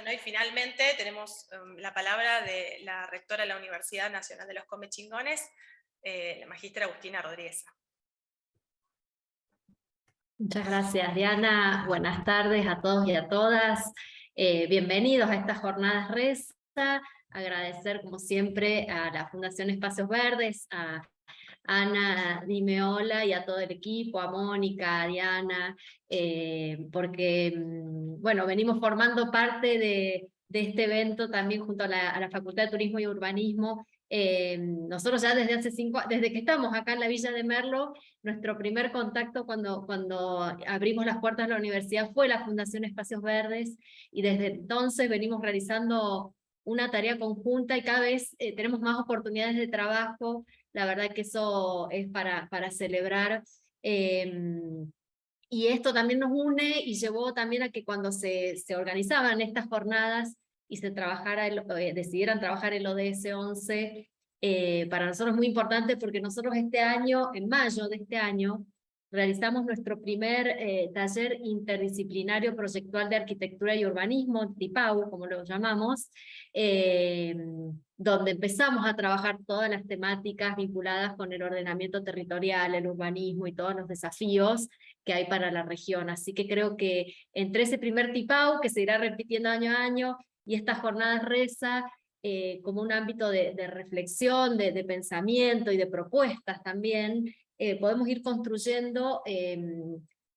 Bueno, y finalmente tenemos la palabra de la rectora de la Universidad Nacional de los Comechingones, la magíster Agustina Rodríguez. Muchas gracias, Diana. Buenas tardes a todos y a todas. Bienvenidos a estas jornadas RESA. Agradecer, como siempre, a la Fundación Espacios Verdes, a Ana Dimeola y a todo el equipo, a Mónica, a Diana, porque bueno, venimos formando parte de este evento también junto a la Facultad de Turismo y Urbanismo. Nosotros ya desde que estamos acá en la Villa de Merlo, nuestro primer contacto cuando abrimos las puertas de la universidad fue la Fundación Espacios Verdes, y desde entonces venimos realizando una tarea conjunta y cada vez tenemos más oportunidades de trabajo. La verdad que eso es para celebrar. Y esto también nos une y llevó también a que cuando se organizaban estas jornadas y se decidieran trabajar el ODS 11, para nosotros es muy importante porque nosotros este año, en mayo de este año, realizamos nuestro primer taller interdisciplinario proyectual de arquitectura y urbanismo, TIPAU, como lo llamamos, donde empezamos a trabajar todas las temáticas vinculadas con el ordenamiento territorial, el urbanismo y todos los desafíos que hay para la región. Así que creo que entre ese primer TIPAU, que se irá repitiendo año a año, y estas jornadas RESA, como un ámbito de reflexión, de pensamiento y de propuestas también, podemos ir construyendo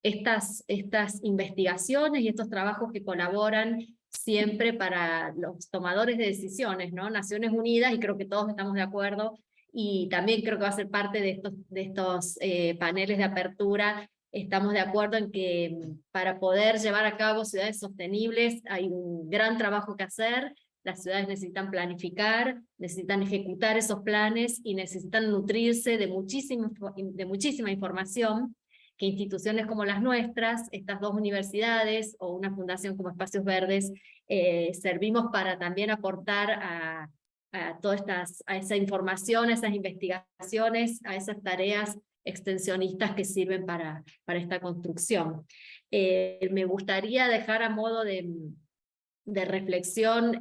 estas investigaciones y estos trabajos que colaboran siempre para los tomadores de decisiones, ¿no? Naciones Unidas, y creo que todos estamos de acuerdo, y también creo que va a ser parte de estos paneles de apertura. Estamos de acuerdo en que para poder llevar a cabo ciudades sostenibles hay un gran trabajo que hacer. Las ciudades necesitan planificar, necesitan ejecutar esos planes y necesitan nutrirse de muchísima información que instituciones como las nuestras, estas dos universidades o una fundación como Espacios Verdes, servimos para también aportar a esa información, a esas investigaciones, a esas tareas extensionistas que sirven para esta construcción. Me gustaría dejar a modo de reflexión,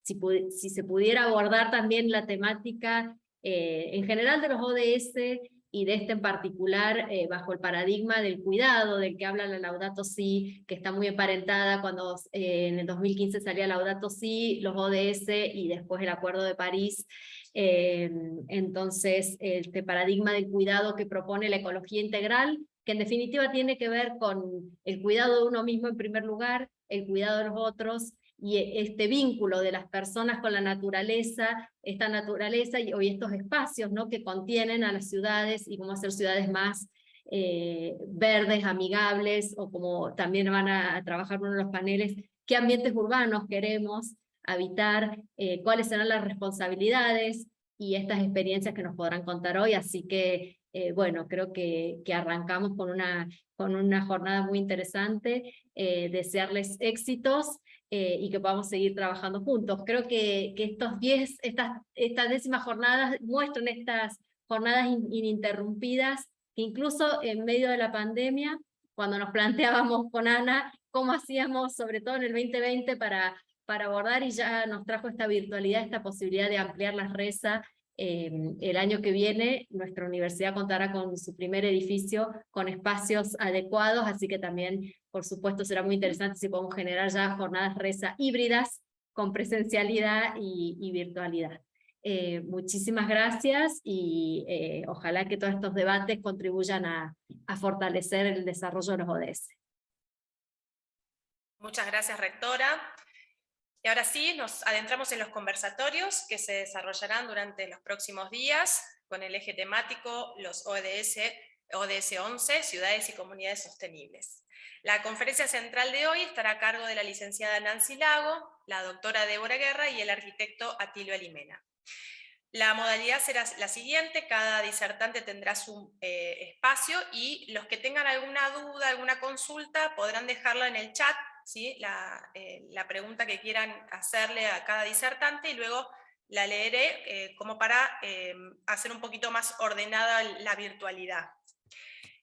si se pudiera abordar también la temática en general de los ODS y de este en particular, bajo el paradigma del cuidado, del que habla la Laudato Si, que está muy emparentada cuando en el 2015 salía Laudato Si, los ODS y después el Acuerdo de París. Entonces, este paradigma del cuidado que propone la ecología integral, que en definitiva tiene que ver con el cuidado de uno mismo en primer lugar, el cuidado de los otros, y este vínculo de las personas con la naturaleza, esta naturaleza y estos espacios, ¿no?, que contienen a las ciudades, y cómo hacer ciudades más verdes, amigables, o como también van a trabajar uno de los paneles, qué ambientes urbanos queremos habitar, cuáles serán las responsabilidades y estas experiencias que nos podrán contar hoy. Así que bueno, creo que arrancamos con una jornada muy interesante, desearles éxitos y que podamos seguir trabajando juntos. Creo que estas 10ª jornadas muestran estas jornadas ininterrumpidas, que incluso en medio de la pandemia, cuando nos planteábamos con Ana cómo hacíamos, sobre todo en el 2020, para abordar, y ya nos trajo esta virtualidad, esta posibilidad de ampliar las RESA. El año que viene nuestra universidad contará con su primer edificio con espacios adecuados, así que también, por supuesto, será muy interesante si podemos generar ya jornadas RESA híbridas con presencialidad y virtualidad. Muchísimas gracias, y ojalá que todos estos debates contribuyan a fortalecer el desarrollo de los ODS. Muchas gracias, rectora. Y ahora sí, nos adentramos en los conversatorios que se desarrollarán durante los próximos días, con el eje temático los ODS 11, Ciudades y Comunidades Sostenibles. La conferencia central de hoy estará a cargo de la licenciada Nancy Lago, la doctora Débora Guerra y el arquitecto Atilio Alimena. La modalidad será la siguiente: cada disertante tendrá su espacio, y los que tengan alguna duda, alguna consulta, podrán dejarla en el chat, ¿sí? La pregunta que quieran hacerle a cada disertante, y luego la leeré como para hacer un poquito más ordenada la virtualidad.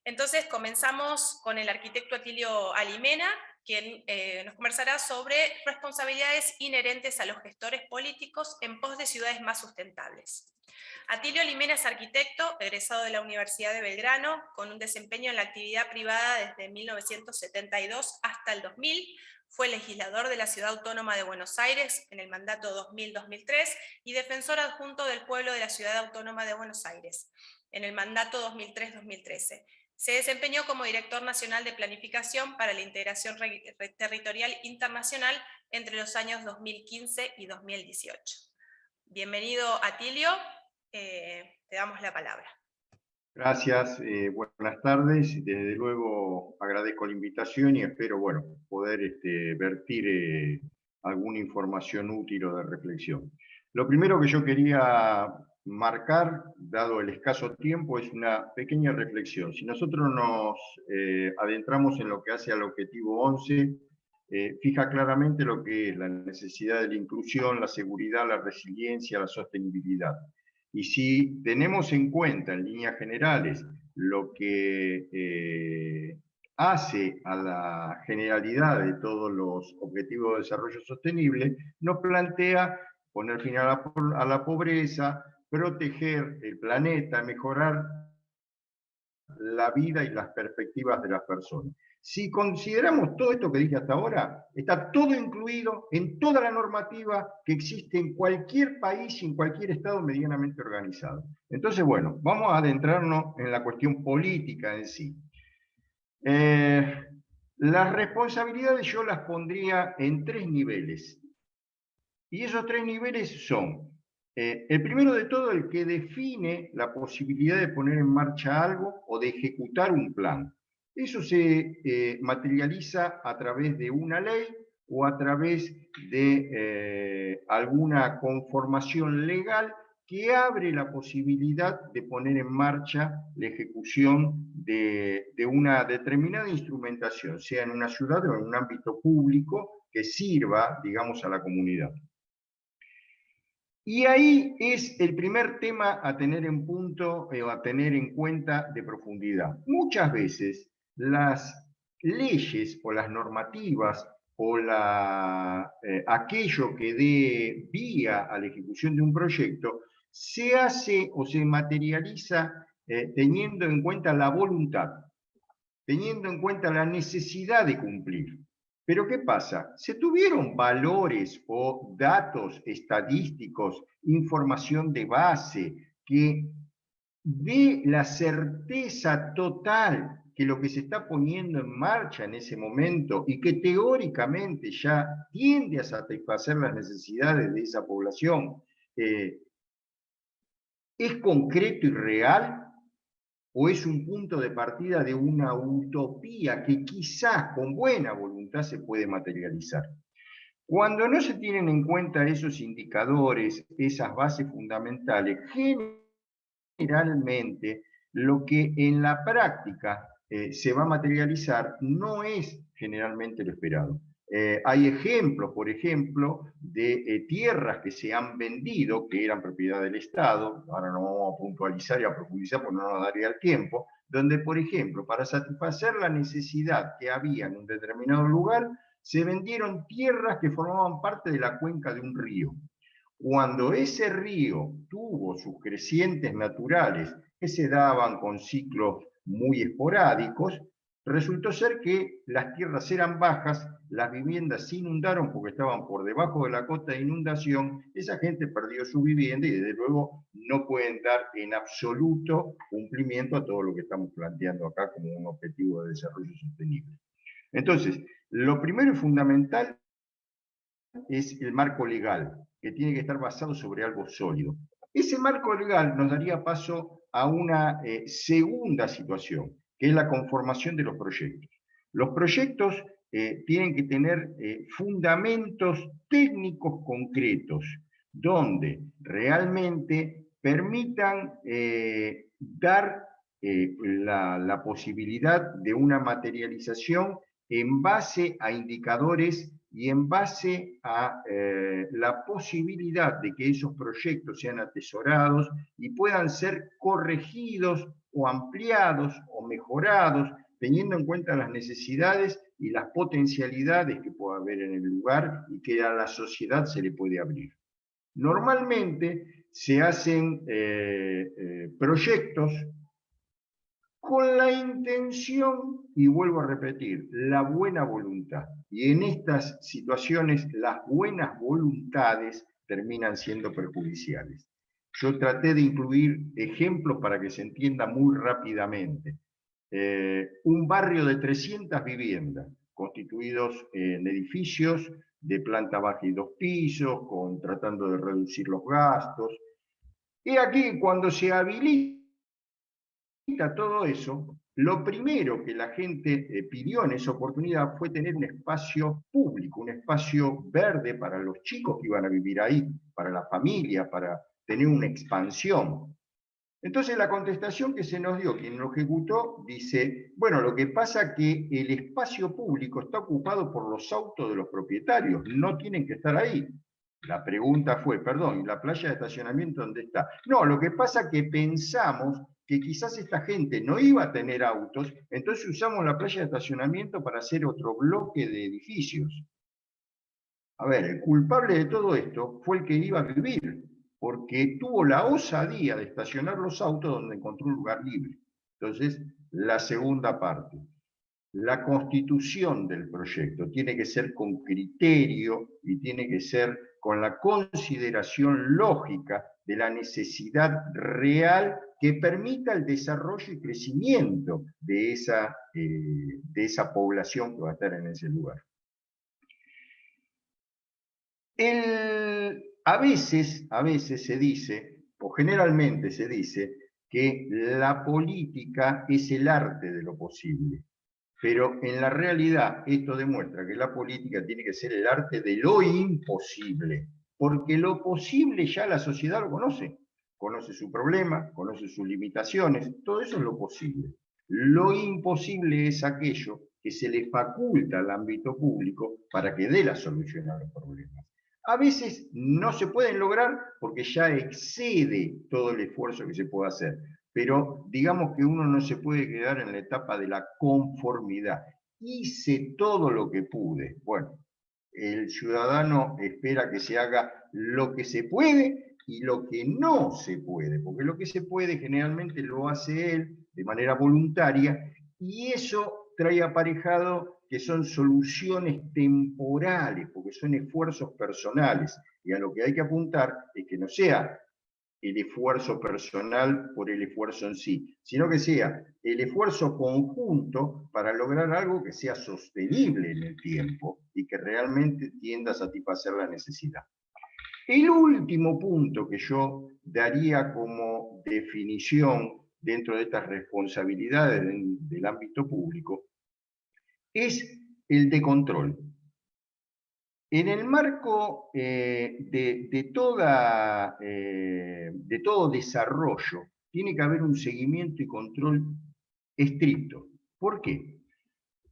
Entonces comenzamos con el arquitecto Atilio Alimena, quien nos conversará sobre responsabilidades inherentes a los gestores políticos en pos de ciudades más sustentables. Atilio Limena es arquitecto, egresado de la Universidad de Belgrano, con un desempeño en la actividad privada desde 1972 hasta el 2000, fue legislador de la Ciudad Autónoma de Buenos Aires en el mandato 2000-2003 y defensor adjunto del pueblo de la Ciudad Autónoma de Buenos Aires en el mandato 2003-2013. Se desempeñó como director nacional de planificación para la integración territorial internacional entre los años 2015 y 2018. Bienvenido, Atilio. Te damos la palabra. Gracias, buenas tardes. Desde luego agradezco la invitación y espero poder vertir alguna información útil o de reflexión. Lo primero que yo quería marcar, dado el escaso tiempo, es una pequeña reflexión. Si nosotros nos adentramos en lo que hace al objetivo 11, fija claramente lo que es la necesidad de la inclusión, la seguridad, la resiliencia, la sostenibilidad. Y si tenemos en cuenta, en líneas generales, lo que hace a la generalidad de todos los objetivos de desarrollo sostenible, nos plantea poner fin a la pobreza, proteger el planeta, mejorar la vida y las perspectivas de las personas. Si consideramos todo esto que dije hasta ahora, está todo incluido en toda la normativa que existe en cualquier país y en cualquier estado medianamente organizado. Entonces, vamos a adentrarnos en la cuestión política en sí. Las responsabilidades yo las pondría en 3 niveles. Y esos 3 niveles son, el primero de todo, el que define la posibilidad de poner en marcha algo o de ejecutar un plan. Eso se materializa a través de una ley o a través de alguna conformación legal que abre la posibilidad de poner en marcha la ejecución de una determinada instrumentación, sea en una ciudad o en un ámbito público que sirva, digamos, a la comunidad. Y ahí es el primer tema a tener en punto o a tener en cuenta de profundidad. Muchas veces las leyes o las normativas o aquello que dé vía a la ejecución de un proyecto se hace o se materializa teniendo en cuenta la voluntad, teniendo en cuenta la necesidad de cumplir. Pero ¿qué pasa? ¿Se tuvieron valores o datos estadísticos, información de base, que dé la certeza total que lo que se está poniendo en marcha en ese momento y que teóricamente ya tiende a satisfacer las necesidades de esa población, es concreto y real? ¿O es un punto de partida de una utopía que quizás con buena voluntad se puede materializar? Cuando no se tienen en cuenta esos indicadores, esas bases fundamentales, generalmente lo que en la práctica se va a materializar no es generalmente lo esperado. Hay ejemplos, por ejemplo, de tierras que se han vendido, que eran propiedad del Estado, ahora no vamos a puntualizar y a profundizar porque no nos daría el tiempo, donde, por ejemplo, para satisfacer la necesidad que había en un determinado lugar, se vendieron tierras que formaban parte de la cuenca de un río. Cuando ese río tuvo sus crecientes naturales que se daban con ciclos muy esporádicos, resultó ser que las tierras eran bajas, las viviendas se inundaron porque estaban por debajo de la cota de inundación, esa gente perdió su vivienda y desde luego no pueden dar en absoluto cumplimiento a todo lo que estamos planteando acá como un objetivo de desarrollo sostenible. Entonces, lo primero y fundamental es el marco legal, que tiene que estar basado sobre algo sólido. Ese marco legal nos daría paso a una segunda situación, que es la conformación de los proyectos. Los proyectos tienen que tener fundamentos técnicos concretos, donde realmente permitan dar la posibilidad de una materialización en base a indicadores y en base a la posibilidad de que esos proyectos sean atesorados y puedan ser corregidos o ampliados o mejorados, teniendo en cuenta las necesidades y las potencialidades que puede haber en el lugar y que a la sociedad se le puede abrir. Normalmente se hacen proyectos con la intención, y vuelvo a repetir, la buena voluntad. Y en estas situaciones las buenas voluntades terminan siendo perjudiciales. Yo traté de incluir ejemplos para que se entienda muy rápidamente. Un barrio de 300 viviendas, constituidos en edificios de planta baja y 2 pisos, tratando de reducir los gastos. Y aquí, cuando se habilita todo eso, lo primero que la gente pidió en esa oportunidad fue tener un espacio público, un espacio verde para los chicos que iban a vivir ahí, para la familia, para tener una expansión. Entonces la contestación que se nos dio, quien lo ejecutó, dice, bueno, lo que pasa es que el espacio público está ocupado por los autos de los propietarios, no tienen que estar ahí. La pregunta fue, perdón, ¿y la playa de estacionamiento dónde está? No, lo que pasa es que pensamos que quizás esta gente no iba a tener autos, entonces usamos la playa de estacionamiento para hacer otro bloque de edificios. A ver, el culpable de todo esto fue el que iba a vivir, porque tuvo la osadía de estacionar los autos donde encontró un lugar libre. Entonces, la segunda parte. La constitución del proyecto tiene que ser con criterio y tiene que ser con la consideración lógica de la necesidad real que permita el desarrollo y crecimiento de esa población que va a estar en ese lugar. A veces se dice, o generalmente se dice, que la política es el arte de lo posible. Pero en la realidad esto demuestra que la política tiene que ser el arte de lo imposible, porque lo posible ya la sociedad lo conoce. Conoce su problema, conoce sus limitaciones, todo eso es lo posible. Lo imposible es aquello que se le faculta al ámbito público para que dé la solución a los problemas. A veces no se pueden lograr porque ya excede todo el esfuerzo que se puede hacer, pero digamos que uno no se puede quedar en la etapa de la conformidad. Hice todo lo que pude. Bueno, el ciudadano espera que se haga lo que se puede y lo que no se puede, porque lo que se puede generalmente lo hace él de manera voluntaria y eso trae aparejado que son soluciones temporales, porque son esfuerzos personales, y a lo que hay que apuntar es que no sea el esfuerzo personal por el esfuerzo en sí, sino que sea el esfuerzo conjunto para lograr algo que sea sostenible en el tiempo y que realmente tienda a satisfacer la necesidad. El último punto que yo daría como definición dentro de estas responsabilidades del ámbito público es el de control. En el marco de todo desarrollo, tiene que haber un seguimiento y control estricto. ¿Por qué?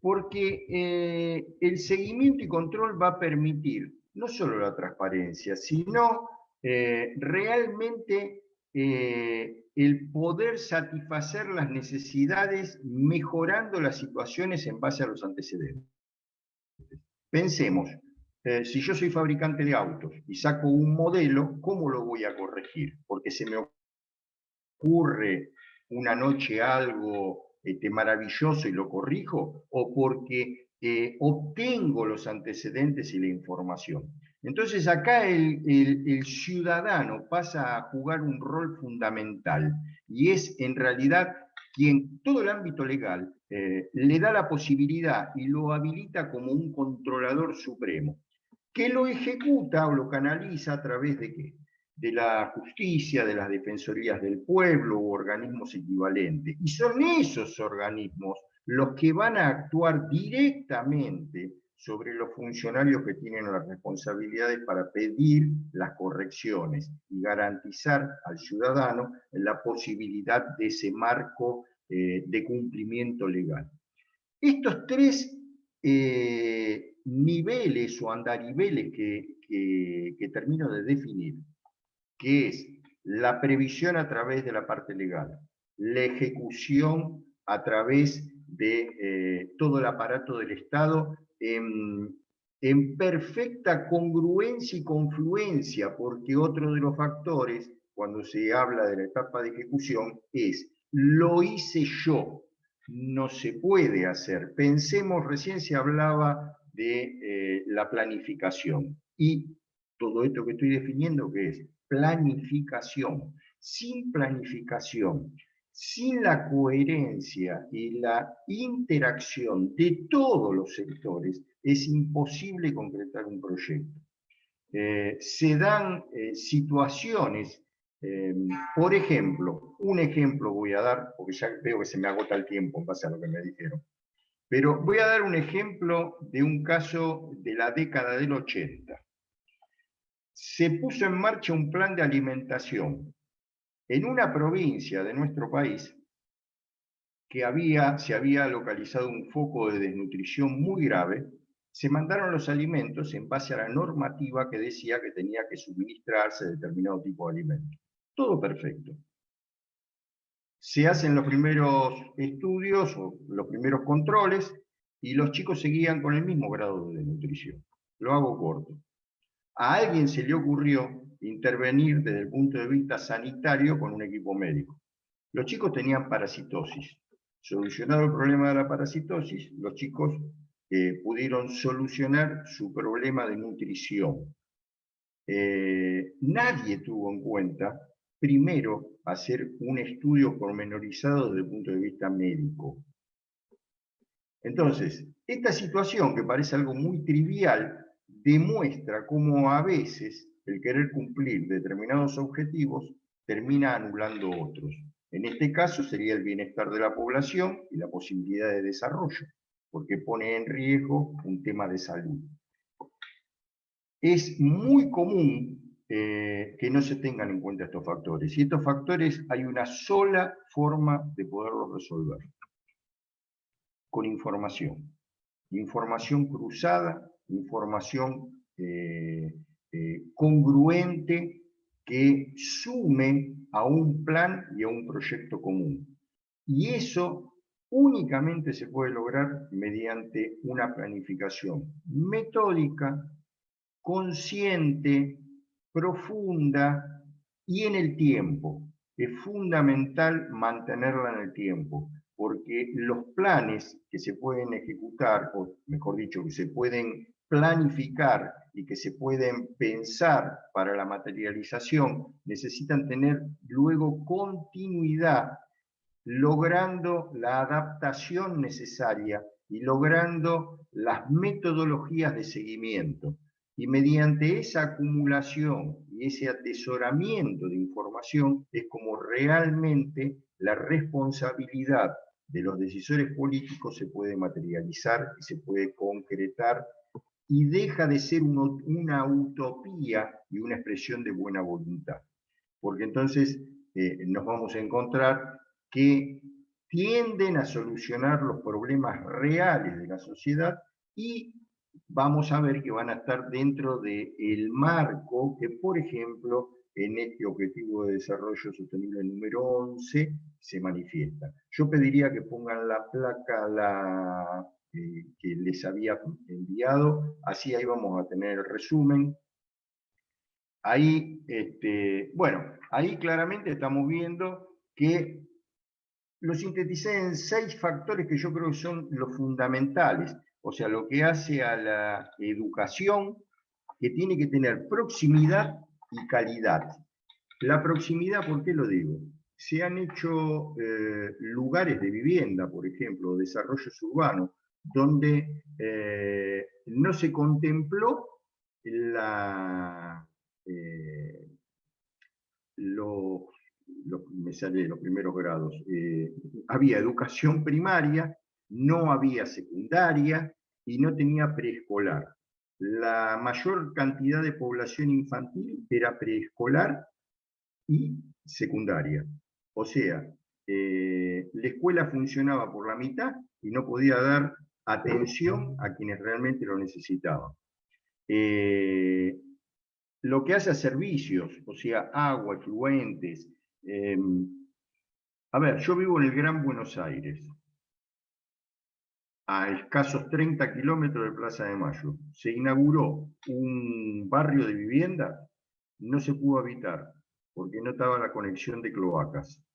Porque el seguimiento y control va a permitir no solo la transparencia, sino realmente el poder satisfacer las necesidades mejorando las situaciones en base a los antecedentes. Pensemos, si yo soy fabricante de autos y saco un modelo, ¿cómo lo voy a corregir? Porque se me ocurre una noche algo maravilloso y lo corrijo, o porque obtengo los antecedentes y la información. Entonces acá el ciudadano pasa a jugar un rol fundamental y es en realidad quien todo el ámbito legal le da la posibilidad y lo habilita como un controlador supremo, que lo ejecuta o lo canaliza a través de ¿qué? De la justicia, de las defensorías del pueblo u organismos equivalentes. Y son esos organismos los que van a actuar directamente sobre los funcionarios que tienen las responsabilidades para pedir las correcciones y garantizar al ciudadano la posibilidad de ese marco de cumplimiento legal. Estos tres niveles o andariveles que termino de definir, que es la previsión a través de la parte legal, la ejecución a través de todo el aparato del Estado en perfecta congruencia y confluencia, porque otro de los factores, cuando se habla de la etapa de ejecución, es lo hice yo, no se puede hacer. Pensemos, recién se hablaba de la planificación, y todo esto que estoy definiendo, ¿qué es? Planificación. Sin planificación, sin la coherencia y la interacción de todos los sectores, es imposible concretar un proyecto. Se dan situaciones, por ejemplo, un ejemplo voy a dar, porque ya veo que se me agota el tiempo en base a lo que me dijeron, pero voy a dar un ejemplo de un caso de la década del 80. Se puso en marcha un plan de alimentación en una provincia de nuestro país que se había localizado un foco de desnutrición muy grave. Se mandaron los alimentos en base a la normativa que decía que tenía que suministrarse determinado tipo de alimentos. Todo perfecto. Se hacen los primeros estudios o los primeros controles y los chicos seguían con el mismo grado de desnutrición. Lo hago corto. A alguien se le ocurrió intervenir desde el punto de vista sanitario con un equipo médico. Los chicos tenían parasitosis. Solucionado el problema de la parasitosis, los chicos pudieron solucionar su problema de nutrición. Nadie tuvo en cuenta, primero, hacer un estudio pormenorizado desde el punto de vista médico. Entonces, esta situación, que parece algo muy trivial, demuestra cómo a veces el querer cumplir determinados objetivos termina anulando otros. En este caso sería el bienestar de la población y la posibilidad de desarrollo, porque pone en riesgo un tema de salud. Es muy común que no se tengan en cuenta estos factores, y estos factores hay una sola forma de poderlos resolver: con información. Información cruzada, información congruente, que sume a un plan y a un proyecto común. Y eso únicamente se puede lograr mediante una planificación metódica, consciente, profunda y en el tiempo. Es fundamental mantenerla en el tiempo, porque los planes que se pueden ejecutar, o mejor dicho, que se pueden planificar y que se pueden pensar para la materialización, necesitan tener luego continuidad, logrando la adaptación necesaria y logrando las metodologías de seguimiento. Y mediante esa acumulación y ese atesoramiento de información es como realmente la responsabilidad de los decisores políticos se puede materializar y se puede concretar, y deja de ser una utopía y una expresión de buena voluntad. Porque entonces nos vamos a encontrar que tienden a solucionar los problemas reales de la sociedad, y vamos a ver que van a estar dentro del marco que, por ejemplo, en este Objetivo de Desarrollo Sostenible número 11 se manifiesta. Yo pediría que pongan la placa que les había enviado, así ahí vamos a tener el resumen. Ahí, bueno, ahí claramente estamos viendo que lo sinteticé en 6 factores que yo creo que son los fundamentales. O sea, lo que hace a la educación, que tiene que tener proximidad y calidad. La proximidad, ¿por qué lo digo? Se han hecho lugares de vivienda, por ejemplo, desarrollos urbanos, donde no se contempló me sale los primeros grados. Había educación primaria, no había secundaria y no tenía preescolar. La mayor cantidad de población infantil era preescolar y secundaria. O sea, la escuela funcionaba por la mitad y no podía dar atención a quienes realmente lo necesitaban. Lo que hace a servicios, o sea, agua, efluentes. A ver, yo vivo en el Gran Buenos Aires. a escasos 30 kilómetros de Plaza de Mayo, se inauguró un barrio de vivienda, no se pudo habitar, porque no estaba la conexión de cloacas.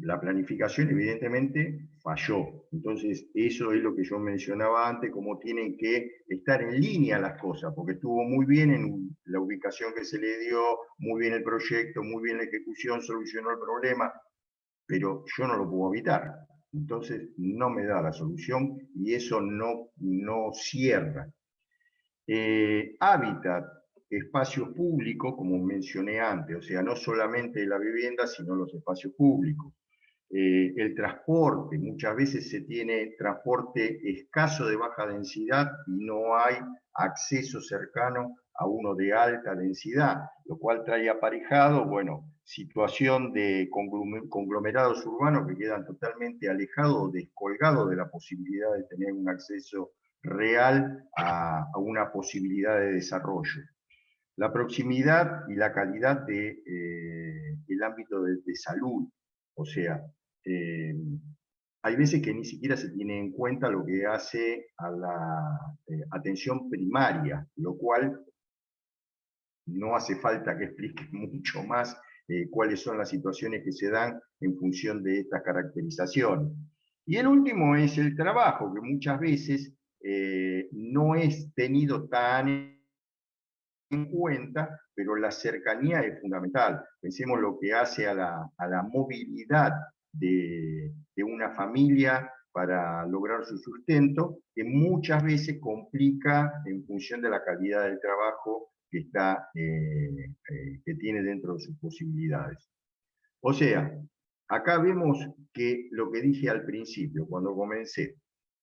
La planificación evidentemente falló. Entonces, eso es lo que yo mencionaba antes, cómo tienen que estar en línea las cosas, porque estuvo muy bien en la ubicación que se le dio, muy bien el proyecto, muy bien la ejecución, solucionó el problema, pero yo no lo puedo evitar. Entonces, no me da la solución y eso no cierra. Hábitat, espacios públicos, como mencioné antes, o sea, no solamente la vivienda, sino los espacios públicos. El transporte, muchas veces se tiene transporte escaso de baja densidad y no hay acceso cercano a uno de alta densidad, lo cual trae aparejado, bueno, situación de conglomerados urbanos que quedan totalmente alejados o descolgados de la posibilidad de tener un acceso real a una posibilidad de desarrollo. La proximidad y la calidad del ámbito de salud, o sea, hay veces que ni siquiera se tiene en cuenta lo que hace a la atención primaria, lo cual no hace falta que explique mucho más cuáles son las situaciones que se dan en función de estas caracterizaciones. Y el último es el trabajo, que muchas veces no es tenido tan en cuenta, pero la cercanía es fundamental. Pensemos lo que hace a la movilidad de una familia para lograr su sustento, que muchas veces complica en función de la calidad del trabajo que tiene dentro de sus posibilidades. O sea, acá vemos que lo que dije al principio, cuando comencé,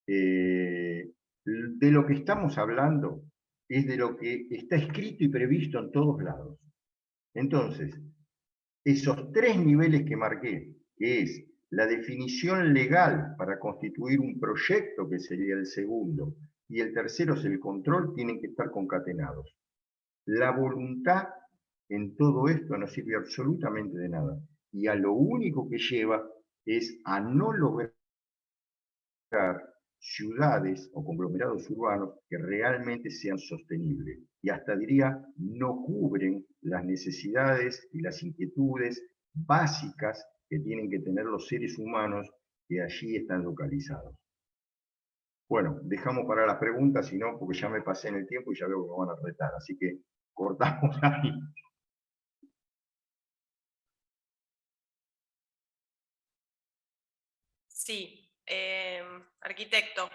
de lo que estamos hablando es de lo que está escrito y previsto en todos lados. Entonces, esos tres niveles que marqué, que es la definición legal para constituir un proyecto, que sería el segundo, y el tercero es el control, tienen que estar concatenados. La voluntad en todo esto no sirve absolutamente de nada, y a lo único que lleva es a no lograr ciudades o conglomerados urbanos que realmente sean sostenibles y hasta diría no cubren las necesidades y las inquietudes básicas que tienen que tener los seres humanos que allí están localizados. Bueno, dejamos para las preguntas, si no, porque ya me pasé en el tiempo y ya veo que me van a retar, así que cortamos ahí. Sí, arquitecto.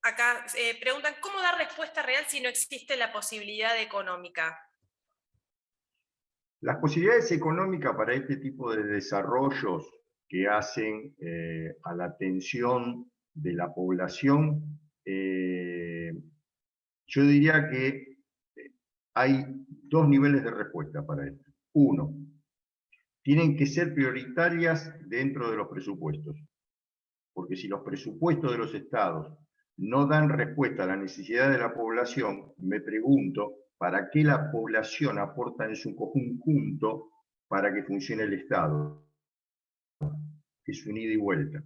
Acá preguntan, ¿cómo dar respuesta real si no existe la posibilidad económica? Las posibilidades económicas para este tipo de desarrollos que hacen a la atención de la población, yo diría que hay dos niveles de respuesta para esto. Uno, tienen que ser prioritarias dentro de los presupuestos, porque si los presupuestos de los estados no dan respuesta a la necesidad de la población, me pregunto, ¿para qué la población aporta en su conjunto para que funcione el Estado? Es un ida y vuelta.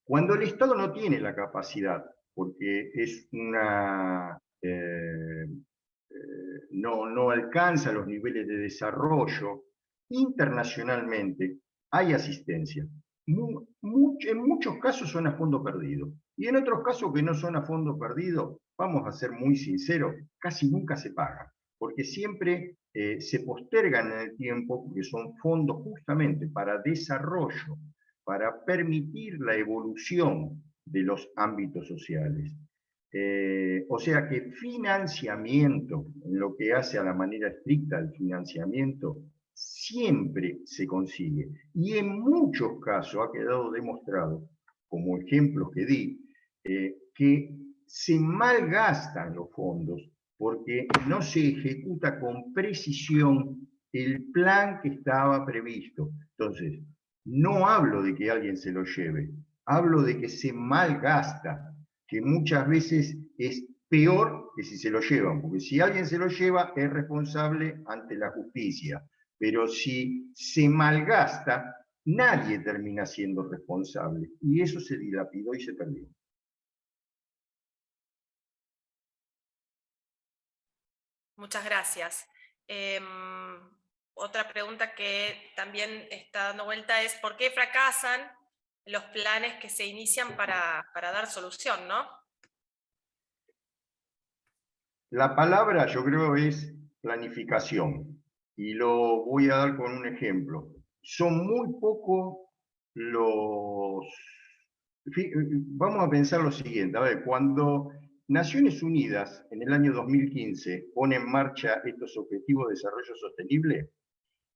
Cuando el Estado no tiene la capacidad, porque es no alcanza los niveles de desarrollo, internacionalmente hay asistencia. En muchos casos son a fondo perdido. Y en otros casos que no son a fondo perdido, vamos a ser muy sinceros, casi nunca se paga. Porque siempre se postergan en el tiempo, porque son fondos justamente para desarrollo, para permitir la evolución de los ámbitos sociales. O sea que financiamiento, en lo que hace a la manera estricta el financiamiento, siempre se consigue. Y en muchos casos ha quedado demostrado, como ejemplos que di, que se malgastan los fondos porque no se ejecuta con precisión el plan que estaba previsto. Entonces, no hablo de que alguien se lo lleve, hablo de que se malgasta, que muchas veces es peor que si se lo llevan, porque si alguien se lo lleva es responsable ante la justicia, pero si se malgasta, nadie termina siendo responsable, y eso se dilapidó y se perdió. Muchas gracias. Otra pregunta que también está dando vuelta es ¿por qué fracasan los planes que se inician para dar solución, ¿no? La palabra, yo creo, es planificación, y lo voy a dar con un ejemplo. Son muy pocos los... Vamos a pensar lo siguiente, a ver, cuando Naciones Unidas en el año 2015 pone en marcha estos Objetivos de Desarrollo Sostenible,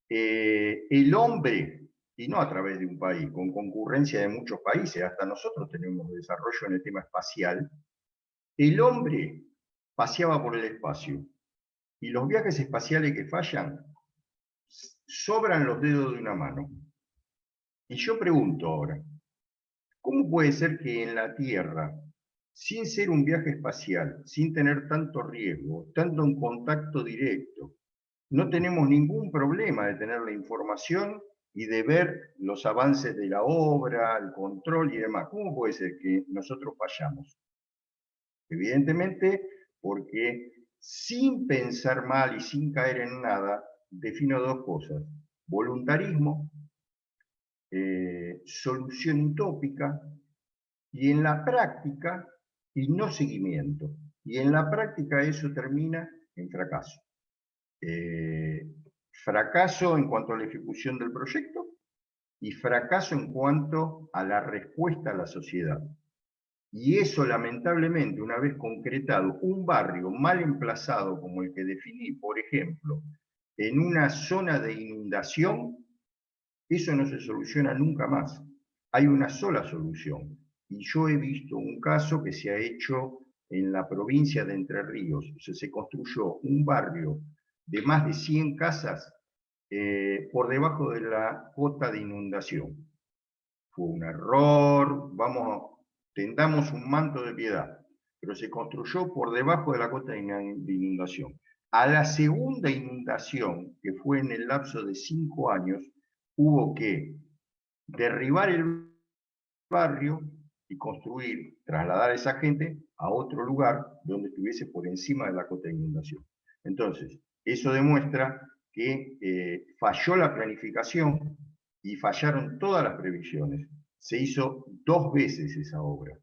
el hombre, y no a través de un país, con concurrencia de muchos países, hasta nosotros tenemos desarrollo en el tema espacial, el hombre paseaba por el espacio, y los viajes espaciales que fallan sobran los dedos de una mano. Y yo pregunto ahora, ¿cómo puede ser que en la Tierra, sin ser un viaje espacial, sin tener tanto riesgo, tanto en contacto directo, no tenemos ningún problema de tener la información y de ver los avances de la obra, el control y demás? ¿Cómo puede ser que nosotros fallamos? Evidentemente, porque sin pensar mal y sin caer en nada, defino dos cosas: voluntarismo, solución utópica, y en la práctica, y no seguimiento. Y en la práctica eso termina en fracaso. Fracaso en cuanto a la ejecución del proyecto y fracaso en cuanto a la respuesta a la sociedad. Y eso, lamentablemente, una vez concretado, un barrio mal emplazado como el que definí, por ejemplo, en una zona de inundación, eso no se soluciona nunca más. Hay una sola solución. Y yo he visto un caso que se ha hecho en la provincia de Entre Ríos. O sea, se construyó un barrio de más de 100 casas por debajo de la cota de inundación. Fue un error, tendamos un manto de piedad, pero se construyó por debajo de la cota de inundación. A la segunda inundación, que fue en el lapso de 5 años, hubo que derribar el barrio y construir, trasladar a esa gente a otro lugar donde estuviese por encima de la cota de inundación. Entonces, eso demuestra que falló la planificación y fallaron todas las previsiones. Se hizo 2 veces esa obra,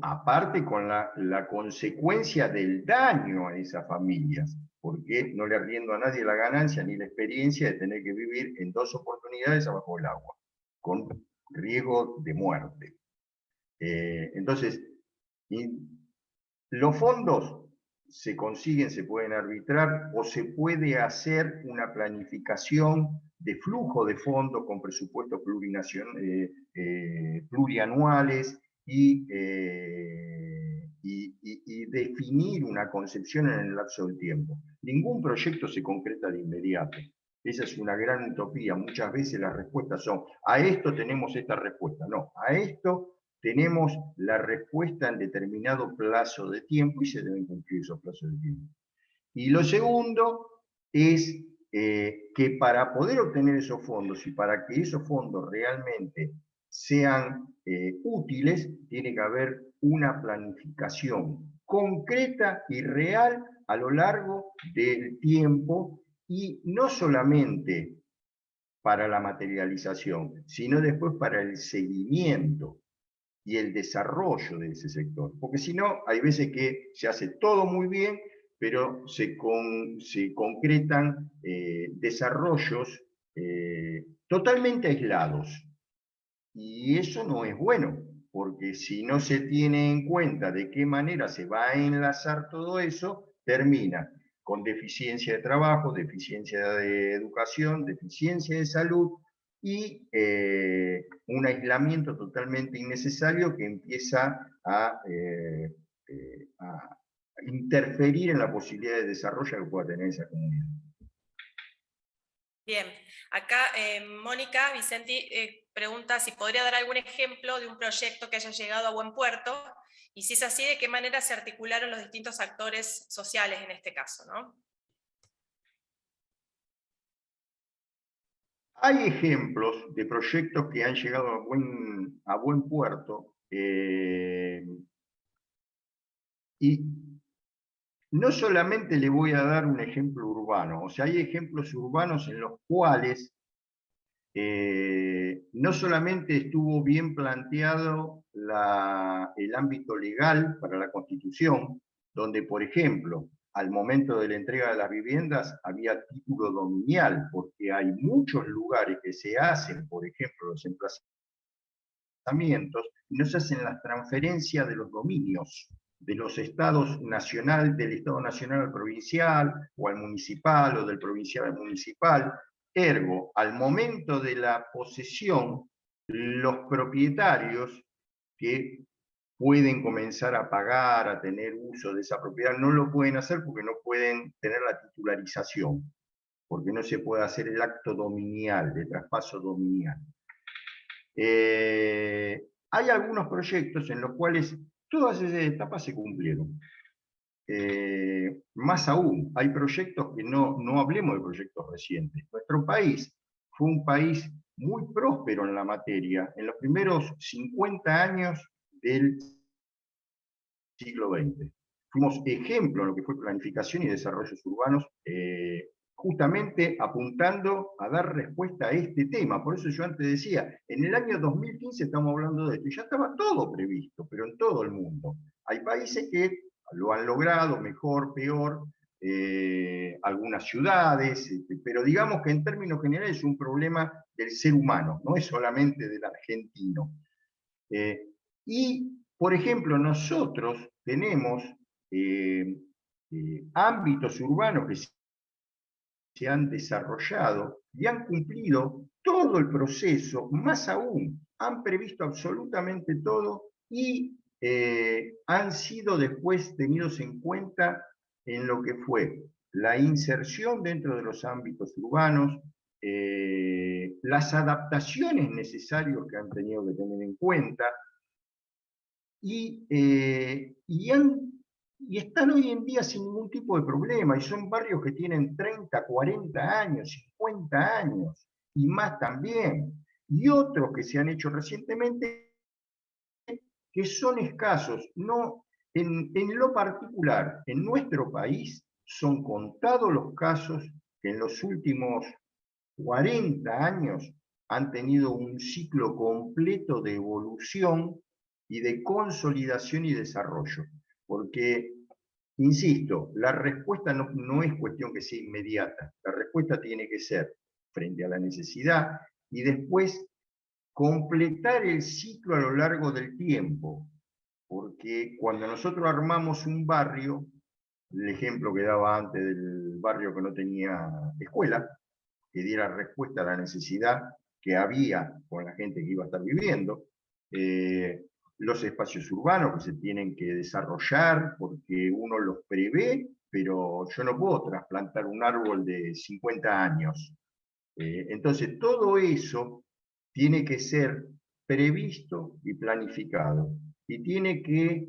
aparte con la consecuencia del daño a esas familias, porque no le arriendo a nadie la ganancia ni la experiencia de tener que vivir en 2 oportunidades abajo del agua, con riesgo de muerte. Entonces, los fondos se consiguen, se pueden arbitrar, o se puede hacer una planificación de flujo de fondos con presupuestos plurianuales y definir una concepción en el lapso del tiempo. Ningún proyecto se concreta de inmediato. Esa es una gran utopía. Muchas veces las respuestas son, a esto tenemos esta respuesta. No, a esto tenemos la respuesta en determinado plazo de tiempo y se deben cumplir esos plazos de tiempo. Y lo segundo es que para poder obtener esos fondos y para que esos fondos realmente sean útiles, tiene que haber una planificación concreta y real a lo largo del tiempo, y no solamente para la materialización, sino después para el seguimiento y el desarrollo de ese sector. Porque si no, hay veces que se hace todo muy bien, pero se concretan desarrollos totalmente aislados. Y eso no es bueno, porque si no se tiene en cuenta de qué manera se va a enlazar todo eso, termina con deficiencia de trabajo, deficiencia de educación, deficiencia de salud, y un aislamiento totalmente innecesario que empieza a interferir en la posibilidad de desarrollo que pueda tener esa comunidad. Bien, acá Mónica Vicenti pregunta si podría dar algún ejemplo de un proyecto que haya llegado a buen puerto, y si es así, de qué manera se articularon los distintos actores sociales en este caso, ¿no? Hay ejemplos de proyectos que han llegado a buen puerto, y no solamente le voy a dar un ejemplo urbano, o sea, hay ejemplos urbanos en los cuales no solamente estuvo bien planteado el ámbito legal para la Constitución, donde, por ejemplo, al momento de la entrega de las viviendas había título dominial, porque hay muchos lugares que se hacen, por ejemplo, los emplazamientos, y no se hacen las transferencias de los dominios de los estados nacional, del Estado nacional al provincial, o al municipal, o del provincial al municipal. Ergo, al momento de la posesión, los propietarios que pueden comenzar a pagar, a tener uso de esa propiedad, no lo pueden hacer porque no pueden tener la titularización, porque no se puede hacer el acto dominial, de traspaso dominial. Hay algunos proyectos en los cuales todas esas etapas se cumplieron. Más aún, hay proyectos que no hablemos de proyectos recientes. Nuestro país fue un país muy próspero en la materia en los primeros 50 años del siglo XX. Fuimos ejemplo en lo que fue planificación y desarrollos urbanos, justamente apuntando a dar respuesta a este tema. Por eso yo antes decía, en el año 2015 estamos hablando de esto, y ya estaba todo previsto, pero en todo el mundo. Hay países que lo han logrado, mejor, peor, algunas ciudades, pero digamos que en términos generales es un problema del ser humano, no es solamente del argentino. Y, por ejemplo, nosotros tenemos ámbitos urbanos que se han desarrollado y han cumplido todo el proceso, más aún, han previsto absolutamente todo y han sido después tenidos en cuenta en lo que fue la inserción dentro de los ámbitos urbanos, las adaptaciones necesarias que han tenido que tener en cuenta, y están hoy en día sin ningún tipo de problema, y son barrios que tienen 30, 40 años, 50 años, y más también, y otros que se han hecho recientemente, que son escasos. No, en lo particular, en nuestro país, son contados los casos que en los últimos 40 años han tenido un ciclo completo de evolución y de consolidación y desarrollo. Porque, insisto, la respuesta no es cuestión que sea inmediata. La respuesta tiene que ser frente a la necesidad y después completar el ciclo a lo largo del tiempo. Porque cuando nosotros armamos un barrio, el ejemplo que daba antes del barrio que no tenía escuela, que diera respuesta a la necesidad que había con la gente que iba a estar viviendo, los espacios urbanos que se tienen que desarrollar porque uno los prevé, pero yo no puedo trasplantar un árbol de 50 años. Entonces todo eso tiene que ser previsto y planificado. Y tiene que,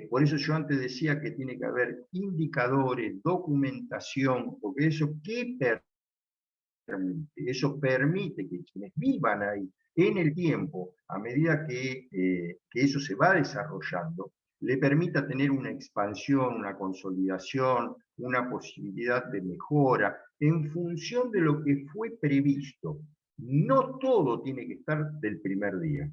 por eso yo antes decía que tiene que haber indicadores, documentación, porque eso permite que quienes vivan ahí en el tiempo, a medida que eso se va desarrollando, le permita tener una expansión, una consolidación, una posibilidad de mejora en función de lo que fue previsto. No todo tiene que estar del primer día,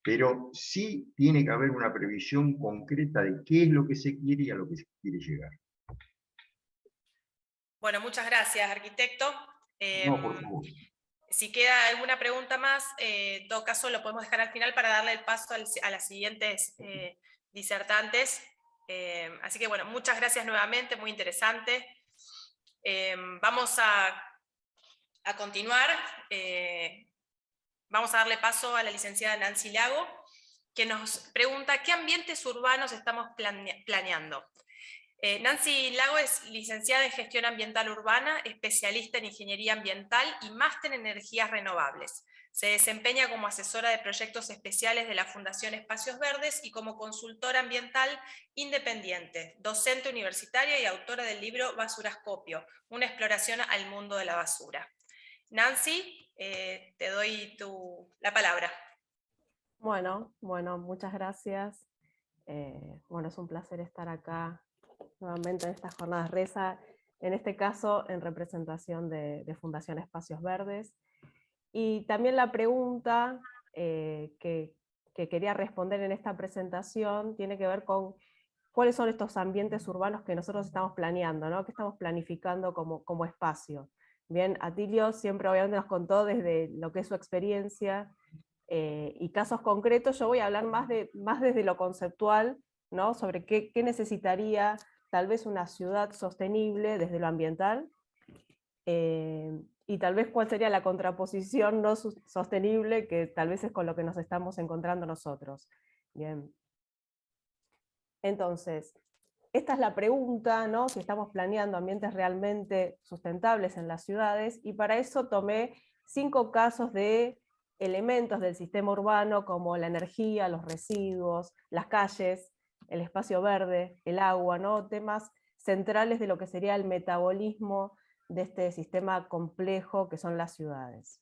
pero sí tiene que haber una previsión concreta de qué es lo que se quiere y a lo que se quiere llegar. Bueno, muchas gracias, arquitecto. No, por favor. Si queda alguna pregunta más, en todo caso lo podemos dejar al final para darle el paso a las siguientes disertantes. Así que bueno, muchas gracias nuevamente, muy interesante. Vamos a continuar. Vamos a darle paso a la licenciada Nancy Lago, que nos pregunta ¿qué ambientes urbanos estamos planeando? Nancy Lago es licenciada en Gestión Ambiental Urbana, especialista en Ingeniería Ambiental y máster en Energías Renovables. Se desempeña como asesora de proyectos especiales de la Fundación Espacios Verdes y como consultora ambiental independiente, docente universitaria y autora del libro Basurascopio, una exploración al mundo de la basura. Nancy, te doy la palabra. Bueno, muchas gracias. Bueno, es un placer estar acá nuevamente en estas jornadas RESA, en este caso en representación de Fundación Espacios Verdes. Y también la pregunta que quería responder en esta presentación tiene que ver con cuáles son estos ambientes urbanos que nosotros estamos planeando, ¿no? Que estamos planificando como espacio. Bien, Atilio siempre obviamente nos contó desde lo que es su experiencia y casos concretos. Yo voy a hablar más desde lo conceptual, ¿no? Sobre qué necesitaría tal vez una ciudad sostenible desde lo ambiental, y tal vez cuál sería la contraposición no sostenible, que tal vez es con lo que nos estamos encontrando nosotros. Bien. Entonces, esta es la pregunta, ¿no? Si estamos planeando ambientes realmente sustentables en las ciudades, y para eso tomé 5 casos de elementos del sistema urbano como la energía, los residuos, las calles, el espacio verde, el agua, ¿no? Temas centrales de lo que sería el metabolismo de este sistema complejo que son las ciudades.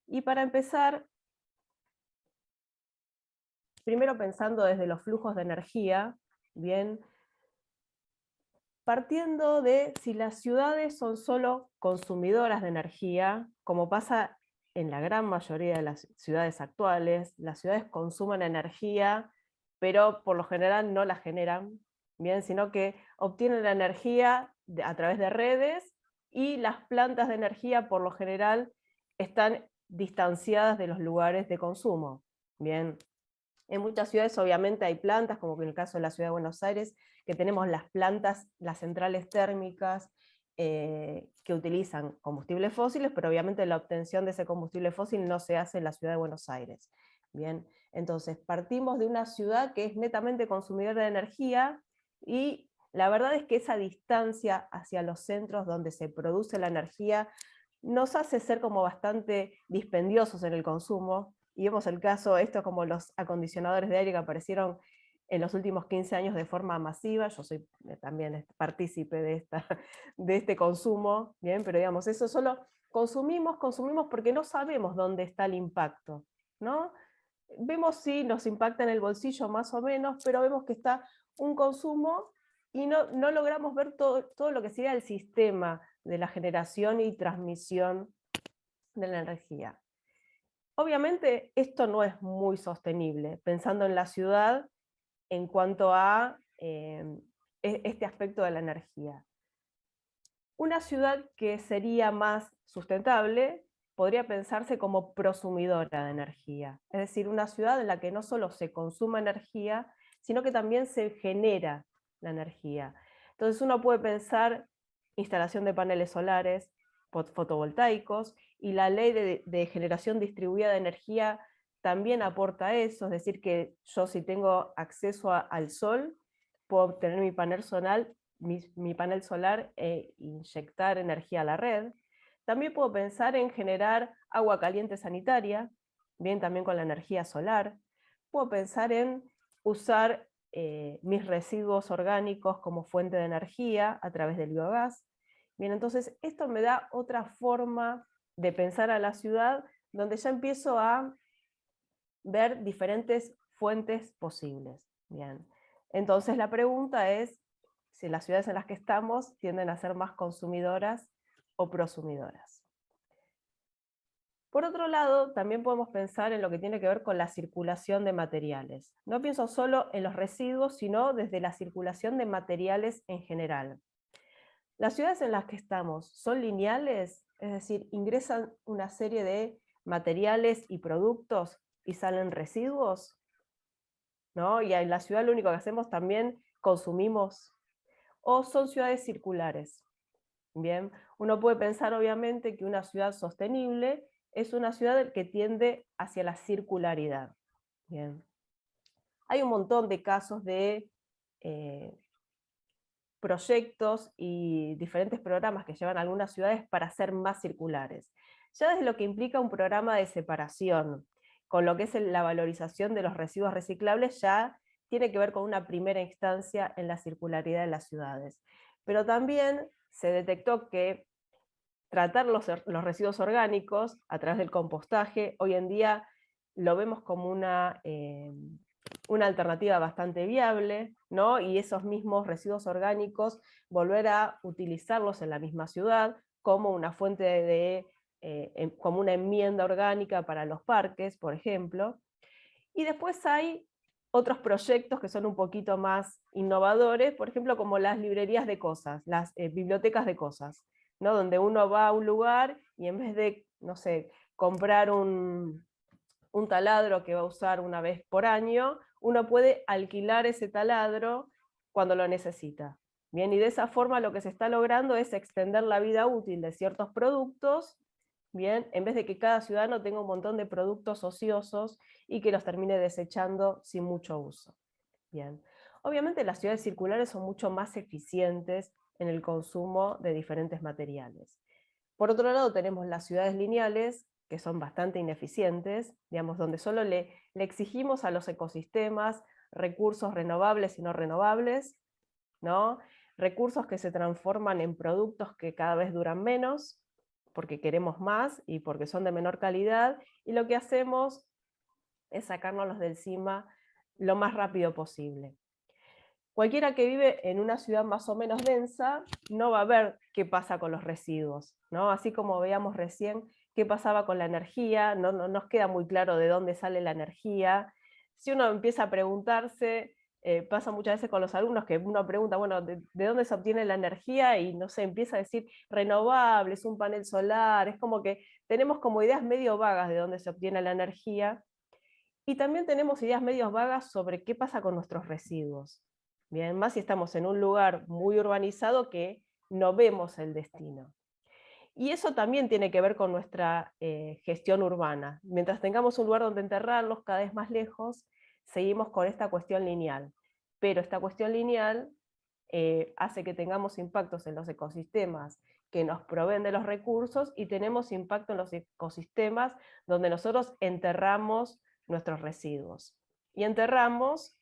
Y para empezar, primero pensando desde los flujos de energía, bien, partiendo de si las ciudades son solo consumidoras de energía, como pasa en la gran mayoría de las ciudades actuales. Las ciudades consumen energía, pero por lo general no la generan, bien, sino que obtienen la energía a través de redes, y las plantas de energía por lo general están distanciadas de los lugares de consumo. Bien. En muchas ciudades obviamente hay plantas, como en el caso de la ciudad de Buenos Aires, que tenemos las plantas, las centrales térmicas, que utilizan combustibles fósiles, pero obviamente la obtención de ese combustible fósil no se hace en la ciudad de Buenos Aires. Bien, entonces partimos de una ciudad que es netamente consumidora de energía, y la verdad es que esa distancia hacia los centros donde se produce la energía nos hace ser como bastante dispendiosos en el consumo. Y vemos el caso, esto como los acondicionadores de aire que aparecieron en los últimos 15 años de forma masiva. Yo soy también partícipe de este consumo, ¿bien? Pero digamos, eso solo consumimos porque no sabemos dónde está el impacto, ¿no? Vemos si nos impacta en el bolsillo más o menos, pero vemos que está un consumo y no logramos ver todo lo que sería el sistema de la generación y transmisión de la energía. Obviamente esto no es muy sostenible, pensando en la ciudad en cuanto a este aspecto de la energía. Una ciudad que sería más sustentable podría pensarse como prosumidora de energía, es decir, una ciudad en la que no solo se consuma energía, sino que también se genera la energía. Entonces uno puede pensar instalación de paneles solares, fotovoltaicos, y la ley de generación distribuida de energía también aporta eso, es decir, que yo, si tengo acceso al sol, puedo obtener mi panel solar e inyectar energía a la red. También puedo pensar en generar agua caliente sanitaria, bien, también con la energía solar. Puedo pensar en usar mis residuos orgánicos como fuente de energía a través del biogás. Bien, entonces esto me da otra forma de pensar a la ciudad, donde ya empiezo a ver diferentes fuentes posibles. Bien. Entonces la pregunta es si las ciudades en las que estamos tienden a ser más consumidoras o prosumidoras. Por otro lado, también podemos pensar en lo que tiene que ver con la circulación de materiales. No pienso solo en los residuos, sino desde la circulación de materiales en general. Las ciudades en las que estamos son lineales, es decir, ingresan una serie de materiales y productos y salen residuos, ¿no? Y en la ciudad lo único que hacemos también consumimos. O son ciudades circulares. Bien, uno puede pensar obviamente que una ciudad sostenible es una ciudad que tiende hacia la circularidad. Bien. Hay un montón de casos de proyectos y diferentes programas que llevan a algunas ciudades para ser más circulares. Ya desde lo que implica un programa de separación, con lo que es la valorización de los residuos reciclables, ya tiene que ver con una primera instancia en la circularidad de las ciudades. Pero también se detectó que tratar los residuos orgánicos a través del compostaje. Hoy en día lo vemos como una alternativa bastante viable, ¿no? Y esos mismos residuos orgánicos volver a utilizarlos en la misma ciudad como una fuente como una enmienda orgánica para los parques, por ejemplo. Y después hay otros proyectos que son un poquito más innovadores, por ejemplo, como las librerías de cosas, las bibliotecas de cosas, ¿no? Donde uno va a un lugar y en vez de, no sé, comprar un taladro que va a usar una vez por año, uno puede alquilar ese taladro cuando lo necesita. Bien, y de esa forma lo que se está logrando es extender la vida útil de ciertos productos, bien, en vez de que cada ciudadano tenga un montón de productos ociosos y que los termine desechando sin mucho uso. Bien. Obviamente las ciudades circulares son mucho más eficientes en el consumo de diferentes materiales. Por otro lado tenemos las ciudades lineales, que son bastante ineficientes, digamos, donde solo le exigimos a los ecosistemas recursos renovables y no renovables, ¿no? Recursos que se transforman en productos que cada vez duran menos, porque queremos más y porque son de menor calidad, y lo que hacemos es sacárnoslos de encima lo más rápido posible. Cualquiera que vive en una ciudad más o menos densa no va a ver qué pasa con los residuos, ¿no? Así como veíamos recién qué pasaba con la energía, no nos queda muy claro de dónde sale la energía. Si uno empieza a preguntarse, pasa muchas veces con los alumnos que uno pregunta, bueno, ¿de dónde se obtiene la energía? Y no sé, empieza a decir renovables, un panel solar, es como que tenemos como ideas medio vagas de dónde se obtiene la energía, y también tenemos ideas medio vagas sobre qué pasa con nuestros residuos. Bien, más si estamos en un lugar muy urbanizado que no vemos el destino. Y eso también tiene que ver con nuestra gestión urbana. Mientras tengamos un lugar donde enterrarlos cada vez más lejos, seguimos con esta cuestión lineal. Pero esta cuestión lineal hace que tengamos impactos en los ecosistemas que nos proveen de los recursos y tenemos impacto en los ecosistemas donde nosotros enterramos nuestros residuos. Y enterramos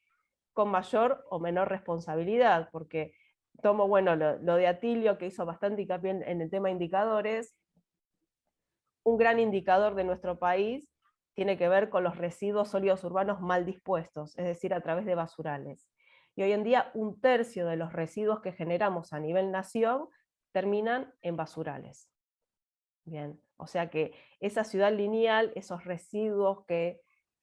con mayor o menor responsabilidad, porque tomo, bueno, lo de Atilio, que hizo bastante hincapié en el tema de indicadores. Un gran indicador de nuestro país tiene que ver con los residuos sólidos urbanos mal dispuestos, es decir, a través de basurales. Y hoy en día 1/3 de los residuos que generamos a nivel nación terminan en basurales. Bien, o sea que esa ciudad lineal, esos residuos que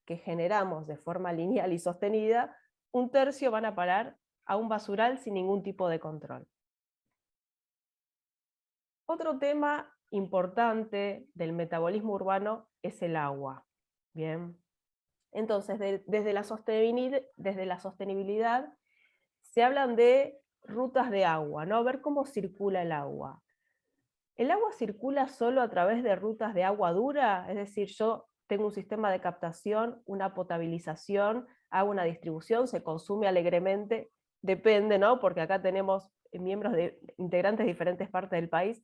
generamos de forma lineal y sostenida, 1/3 van a parar a un basural sin ningún tipo de control. Otro tema importante del metabolismo urbano es el agua. Bien. Entonces, desde la sostenibilidad se hablan de rutas de agua, ¿no? Ver cómo circula el agua. ¿El agua circula solo a través de rutas de agua dura? Es decir, yo tengo un sistema de captación, una potabilización, hago una distribución, se consume alegremente, depende, ¿no? Porque acá tenemos integrantes de diferentes partes del país.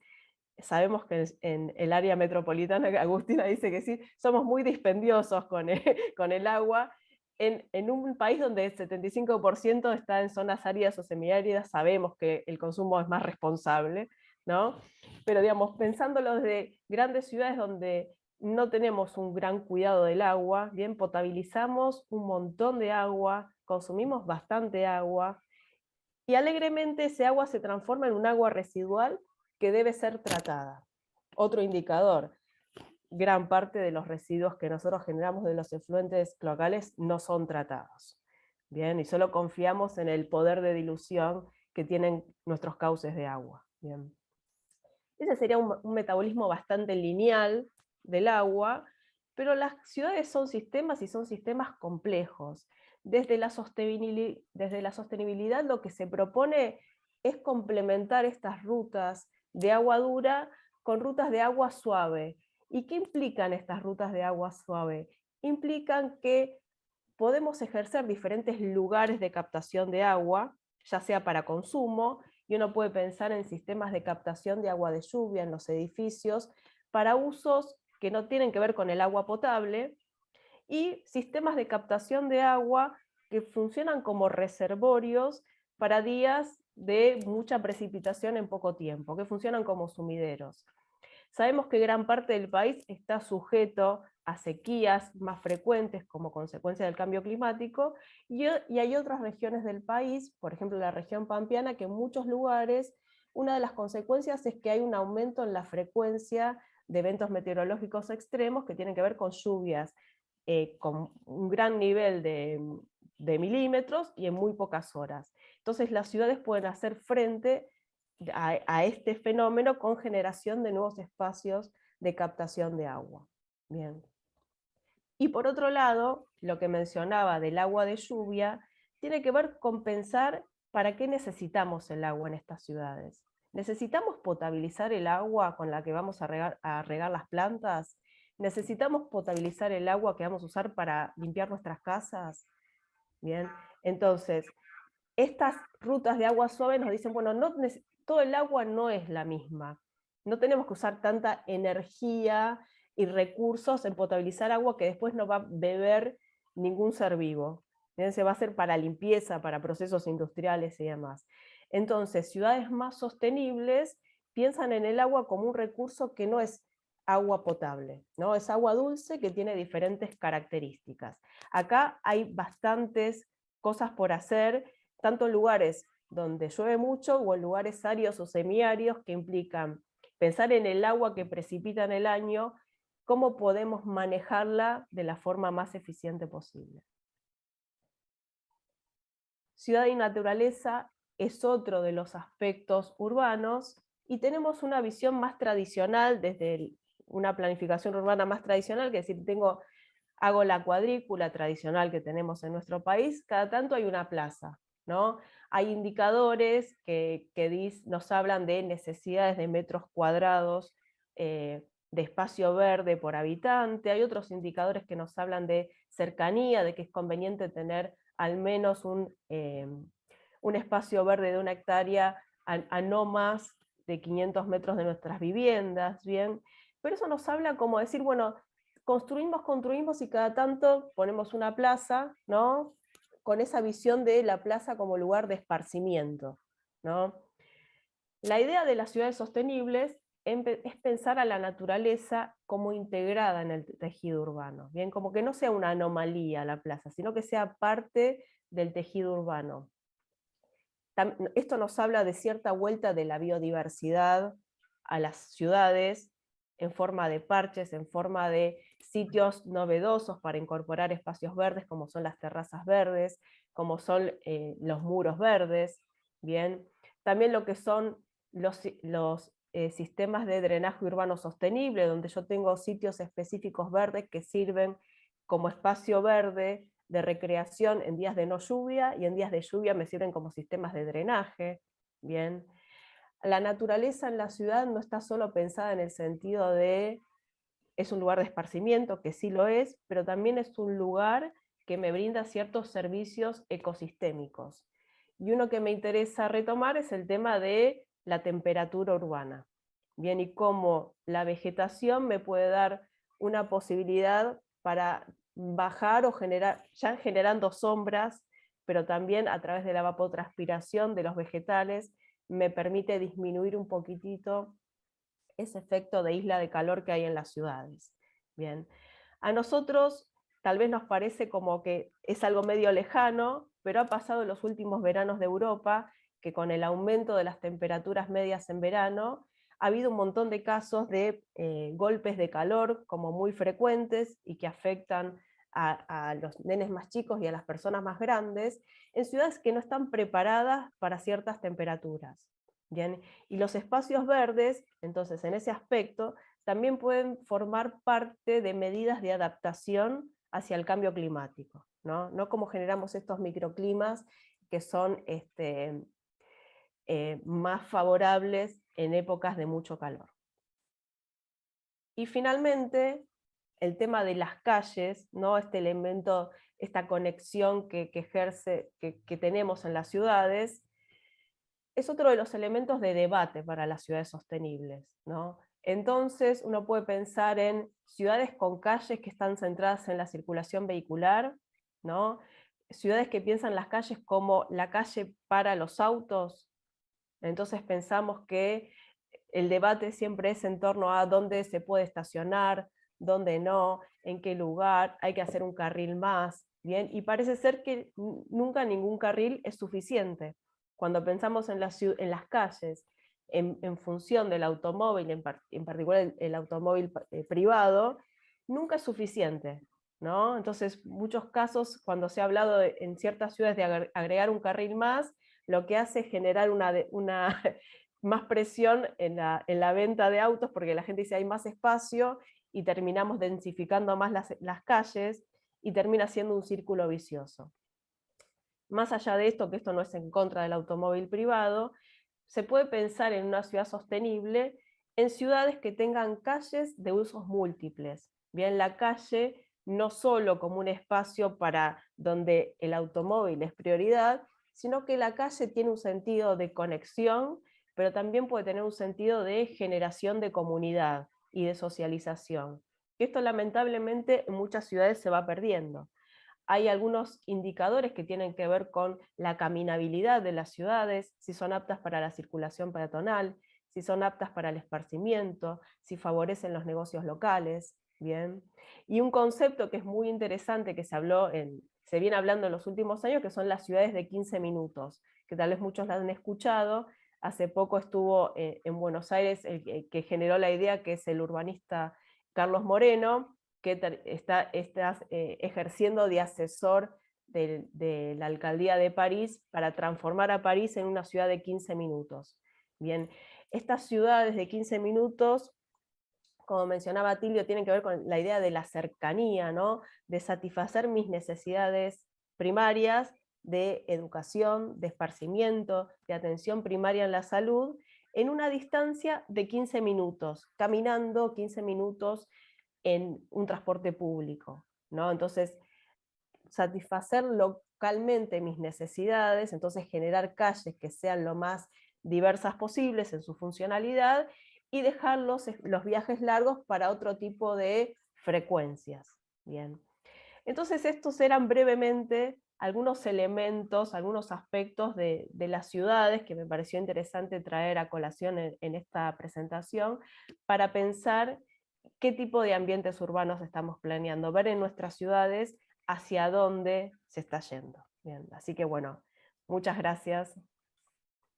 Sabemos que en el área metropolitana, que Agustina dice que sí, somos muy dispendiosos con el agua. En un país donde el 75% está en zonas áridas o semiáridas, sabemos que el consumo es más responsable, ¿no? Pero digamos, pensándolo desde grandes ciudades donde no tenemos un gran cuidado del agua, bien, potabilizamos un montón de agua, consumimos bastante agua, y alegremente ese agua se transforma en un agua residual que debe ser tratada. Otro indicador, gran parte de los residuos que nosotros generamos de los efluentes cloacales no son tratados. Bien, y solo confiamos en el poder de dilución que tienen nuestros cauces de agua. Bien. Ese sería un metabolismo bastante lineal del agua, pero las ciudades son sistemas y son sistemas complejos. Desde la sostenibilidad lo que se propone es complementar estas rutas de agua dura con rutas de agua suave. ¿Y qué implican estas rutas de agua suave? Implican que podemos ejercer diferentes lugares de captación de agua, ya sea para consumo, y uno puede pensar en sistemas de captación de agua de lluvia en los edificios para usos que no tienen que ver con el agua potable, y sistemas de captación de agua que funcionan como reservorios para días de mucha precipitación en poco tiempo, que funcionan como sumideros. Sabemos que gran parte del país está sujeto a sequías más frecuentes como consecuencia del cambio climático, y hay otras regiones del país, por ejemplo la región pampeana, que en muchos lugares una de las consecuencias es que hay un aumento en la frecuencia de eventos meteorológicos extremos que tienen que ver con lluvias con un gran nivel de milímetros y en muy pocas horas. Entonces las ciudades pueden hacer frente a este fenómeno con generación de nuevos espacios de captación de agua. Bien. Y por otro lado, lo que mencionaba del agua de lluvia, tiene que ver con pensar para qué necesitamos el agua en estas ciudades. ¿Necesitamos potabilizar el agua con la que vamos a regar las plantas? ¿Necesitamos potabilizar el agua que vamos a usar para limpiar nuestras casas? Bien, entonces, estas rutas de agua suave nos dicen, bueno, todo el agua no es la misma. No tenemos que usar tanta energía y recursos en potabilizar agua que después no va a beber ningún ser vivo. Bien, se va a hacer para limpieza, para procesos industriales y demás. Entonces, ciudades más sostenibles piensan en el agua como un recurso que no es agua potable, ¿no? Es agua dulce que tiene diferentes características. Acá hay bastantes cosas por hacer, tanto en lugares donde llueve mucho o en lugares áridos o semiáridos, que implican pensar en el agua que precipita en el año, cómo podemos manejarla de la forma más eficiente posible. Ciudad y naturaleza es otro de los aspectos urbanos, y tenemos una visión más tradicional, desde una planificación urbana más tradicional, que es decir, hago la cuadrícula tradicional que tenemos en nuestro país, cada tanto hay una plaza, ¿no? Hay indicadores que nos hablan de necesidades de metros cuadrados de espacio verde por habitante, hay otros indicadores que nos hablan de cercanía, de que es conveniente tener al menos un espacio verde de 1 hectárea a no más de 500 metros de nuestras viviendas, ¿bien? Pero eso nos habla como decir, bueno, construimos y cada tanto ponemos una plaza, ¿no? Con esa visión de la plaza como lugar de esparcimiento, ¿no? La idea de las ciudades sostenibles es pensar a la naturaleza como integrada en el tejido urbano, ¿bien? Como que no sea una anomalía la plaza, sino que sea parte del tejido urbano. Esto nos habla de cierta vuelta de la biodiversidad a las ciudades, en forma de parches, en forma de sitios novedosos para incorporar espacios verdes, como son las terrazas verdes, como son los muros verdes, ¿bien? También lo que son los sistemas de drenaje urbano sostenible, donde yo tengo sitios específicos verdes que sirven como espacio verde de recreación en días de no lluvia, y en días de lluvia me sirven como sistemas de drenaje, ¿bien? La naturaleza en la ciudad no está solo pensada en el sentido de es un lugar de esparcimiento, que sí lo es, pero también es un lugar que me brinda ciertos servicios ecosistémicos. Y uno que me interesa retomar es el tema de la temperatura urbana, ¿bien? Y cómo la vegetación me puede dar una posibilidad para bajar o generar, ya generando sombras, pero también a través de la evapotranspiración de los vegetales, me permite disminuir un poquitito ese efecto de isla de calor que hay en las ciudades. Bien. A nosotros tal vez nos parece como que es algo medio lejano, pero ha pasado en los últimos veranos de Europa que con el aumento de las temperaturas medias en verano ha habido un montón de casos de golpes de calor como muy frecuentes y que afectan a los nenes más chicos y a las personas más grandes en ciudades que no están preparadas para ciertas temperaturas. ¿Bien? Y los espacios verdes, entonces, en ese aspecto, también pueden formar parte de medidas de adaptación hacia el cambio climático, ¿no? No como generamos estos microclimas que son más favorables en épocas de mucho calor. Y finalmente, el tema de las calles, ¿no? Este elemento, esta conexión que tenemos en las ciudades, es otro de los elementos de debate para las ciudades sostenibles, ¿no? Entonces uno puede pensar en ciudades con calles que están centradas en la circulación vehicular, ¿no? Ciudades que piensan las calles como la calle para los autos, entonces pensamos que el debate siempre es en torno a dónde se puede estacionar, dónde no, en qué lugar, hay que hacer un carril más, ¿bien? Y parece ser que nunca ningún carril es suficiente. Cuando pensamos en las calles, en función del automóvil, en particular el automóvil privado, nunca es suficiente, ¿no? Entonces, muchos casos, cuando se ha hablado en ciertas ciudades de agregar un carril más, lo que hace es generar una más presión en la venta de autos, porque la gente dice hay más espacio, y terminamos densificando más las calles, y termina siendo un círculo vicioso. Más allá de esto, que esto no es en contra del automóvil privado, se puede pensar en una ciudad sostenible en ciudades que tengan calles de usos múltiples. Bien, la calle no solo como un espacio para donde el automóvil es prioridad, sino que la calle tiene un sentido de conexión, pero también puede tener un sentido de generación de comunidad y de socialización. Esto lamentablemente en muchas ciudades se va perdiendo. Hay algunos indicadores que tienen que ver con la caminabilidad de las ciudades, si son aptas para la circulación peatonal, si son aptas para el esparcimiento, si favorecen los negocios locales, ¿bien? Y un concepto que es muy interesante que se viene hablando en los últimos años, que son las ciudades de 15 minutos, que tal vez muchos la han escuchado. Hace poco estuvo en Buenos Aires el que generó la idea, que es el urbanista Carlos Moreno, que está ejerciendo de asesor de la alcaldía de París para transformar a París en una ciudad de 15 minutos. Bien, estas ciudades de 15 minutos, como mencionaba Tilio, tienen que ver con la idea de la cercanía, ¿no? De satisfacer mis necesidades primarias de educación, de esparcimiento, de atención primaria en la salud, en una distancia de 15 minutos, caminando 15 minutos en un transporte público, ¿no? Entonces, satisfacer localmente mis necesidades, entonces generar calles que sean lo más diversas posibles en su funcionalidad, y dejar los viajes largos para otro tipo de frecuencias. Bien. Entonces estos eran brevemente algunos elementos, algunos aspectos de las ciudades que me pareció interesante traer a colación en esta presentación, para pensar qué tipo de ambientes urbanos estamos planeando, ver en nuestras ciudades hacia dónde se está yendo. Bien, así que bueno, muchas gracias.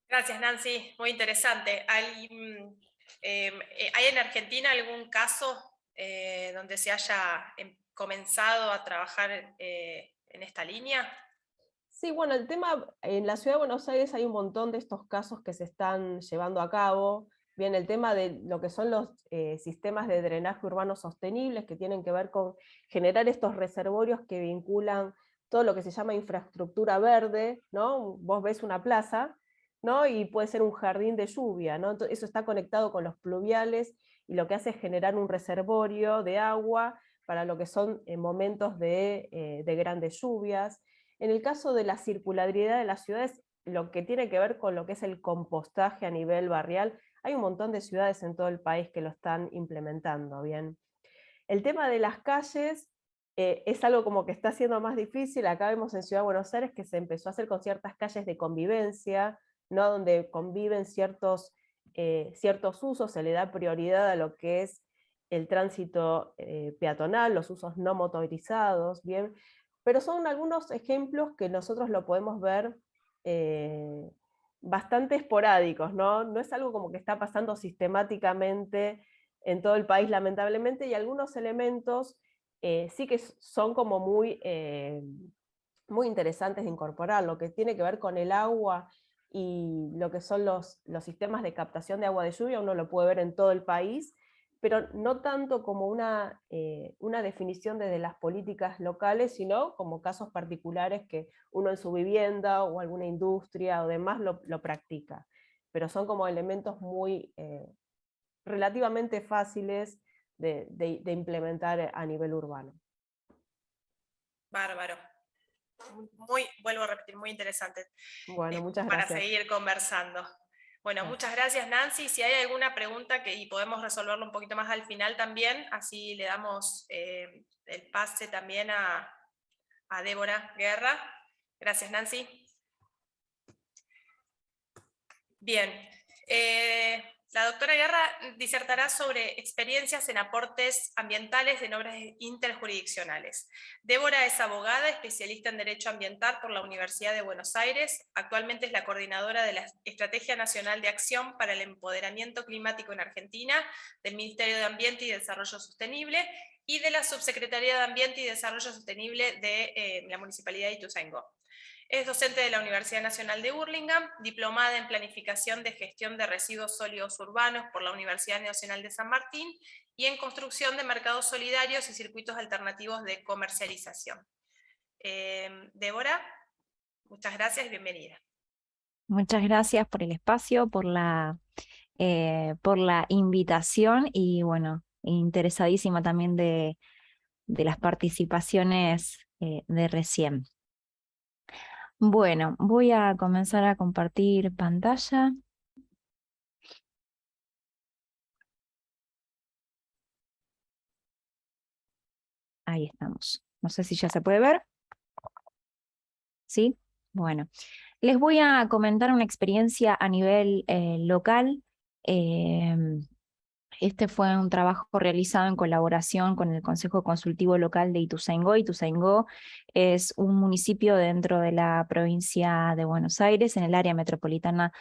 Gracias, Nancy, muy interesante. ¿Hay en Argentina algún caso donde se haya comenzado a trabajar en esta línea? Sí, bueno, el tema, en la Ciudad de Buenos Aires hay un montón de estos casos que se están llevando a cabo. Bien, el tema de lo que son los sistemas de drenaje urbano sostenibles, que tienen que ver con generar estos reservorios que vinculan todo lo que se llama infraestructura verde, ¿no? Vos ves una plaza, ¿no? Y puede ser un jardín de lluvia, ¿no? Entonces, eso está conectado con los pluviales, y lo que hace es generar un reservorio de agua para lo que son momentos de grandes lluvias. En el caso de la circularidad de las ciudades, lo que tiene que ver con lo que es el compostaje a nivel barrial, hay un montón de ciudades en todo el país que lo están implementando, ¿bien? El tema de las calles es algo como que está siendo más difícil. Acá vemos en Ciudad de Buenos Aires que se empezó a hacer con ciertas calles de convivencia, ¿no? Donde conviven ciertos usos, se le da prioridad a lo que es el tránsito peatonal, los usos no motorizados, ¿bien? Pero son algunos ejemplos que nosotros lo podemos ver bastante esporádicos, ¿no? No es algo como que está pasando sistemáticamente en todo el país, lamentablemente, y algunos elementos sí que son como muy interesantes de incorporar, lo que tiene que ver con el agua y lo que son los sistemas de captación de agua de lluvia. Uno lo puede ver en todo el país, pero no tanto como una definición desde las políticas locales, sino como casos particulares que uno en su vivienda o alguna industria o demás lo practica. Pero son como elementos muy relativamente fáciles de implementar a nivel urbano. Bárbaro. Vuelvo a repetir, muy interesante. Bueno, muchas para gracias. seguir conversando. Bueno, muchas gracias, Nancy. Si hay alguna pregunta y podemos resolverlo un poquito más al final también, así le damos el pase también a Débora Guerra. Gracias, Nancy. Bien. La doctora Guerra disertará sobre experiencias en aportes ambientales en obras interjurisdiccionales. Débora es abogada, especialista en Derecho Ambiental por la Universidad de Buenos Aires. Actualmente es la coordinadora de la Estrategia Nacional de Acción para el Empoderamiento Climático en Argentina, del Ministerio de Ambiente y Desarrollo Sostenible, y de la Subsecretaría de Ambiente y Desarrollo Sostenible de la Municipalidad de Ituzaingó. Es docente de la Universidad Nacional de Hurlingham, diplomada en Planificación de Gestión de Residuos Sólidos Urbanos por la Universidad Nacional de San Martín y en Construcción de Mercados Solidarios y Circuitos Alternativos de Comercialización. Débora, muchas gracias y bienvenida. Muchas gracias por el espacio, por la invitación y bueno, interesadísima también de las participaciones de recién. Bueno, voy a comenzar a compartir pantalla. Ahí estamos. No sé si ya se puede ver. ¿Sí? Bueno, les voy a comentar una experiencia a nivel local. Este fue un trabajo realizado en colaboración con el Consejo Consultivo Local de Ituzaingó. Ituzaingó es un municipio dentro de la provincia de Buenos Aires, en el área metropolitana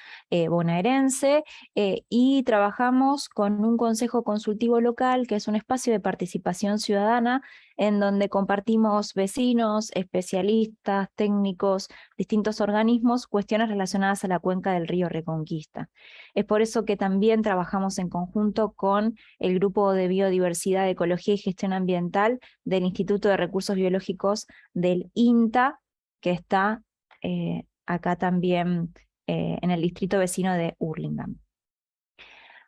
bonaerense, y trabajamos con un Consejo Consultivo Local, que es un espacio de participación ciudadana, en donde compartimos vecinos, especialistas, técnicos, distintos organismos, cuestiones relacionadas a la cuenca del río Reconquista. Es por eso que también trabajamos en conjunto con el Grupo de Biodiversidad, Ecología y Gestión Ambiental del Instituto de Recursos Biológicos del INTA, que está acá también en el distrito vecino de Hurlingham.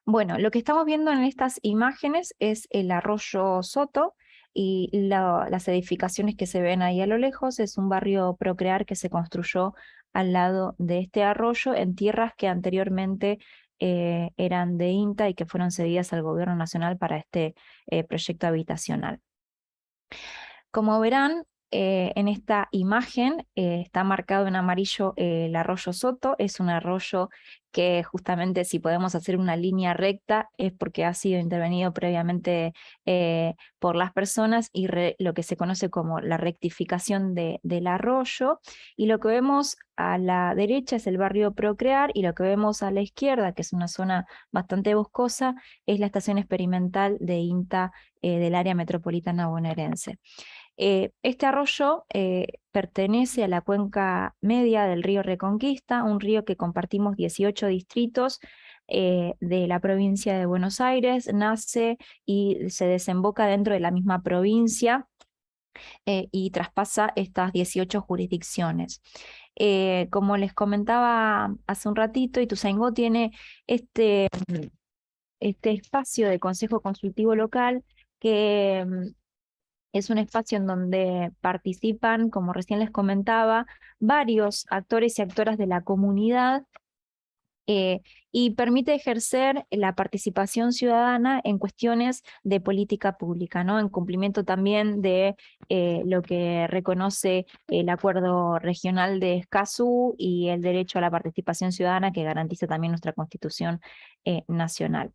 Bueno, lo que estamos viendo en estas imágenes es el arroyo Soto, y las edificaciones que se ven ahí a lo lejos es un barrio Procrear que se construyó al lado de este arroyo en tierras que anteriormente eran de INTA y que fueron cedidas al gobierno nacional para este proyecto habitacional. Como verán, en esta imagen está marcado en amarillo el arroyo Soto. Es un arroyo que justamente, si podemos hacer una línea recta, es porque ha sido intervenido previamente por las personas y lo que se conoce como la rectificación del arroyo. Y lo que vemos a la derecha es el barrio Procrear, y lo que vemos a la izquierda, que es una zona bastante boscosa, es la estación experimental de INTA del área metropolitana bonaerense. Este arroyo pertenece a la cuenca media del río Reconquista, un río que compartimos 18 distritos de la provincia de Buenos Aires. Nace y se desemboca dentro de la misma provincia y traspasa estas 18 jurisdicciones. Como les comentaba hace un ratito, Ituzaingó tiene este espacio de Consejo Consultivo Local que es un espacio en donde participan, como recién les comentaba, varios actores y actoras de la comunidad y permite ejercer la participación ciudadana en cuestiones de política pública, ¿no? En cumplimiento también de lo que reconoce el Acuerdo Regional de Escazú y el derecho a la participación ciudadana que garantiza también nuestra Constitución nacional.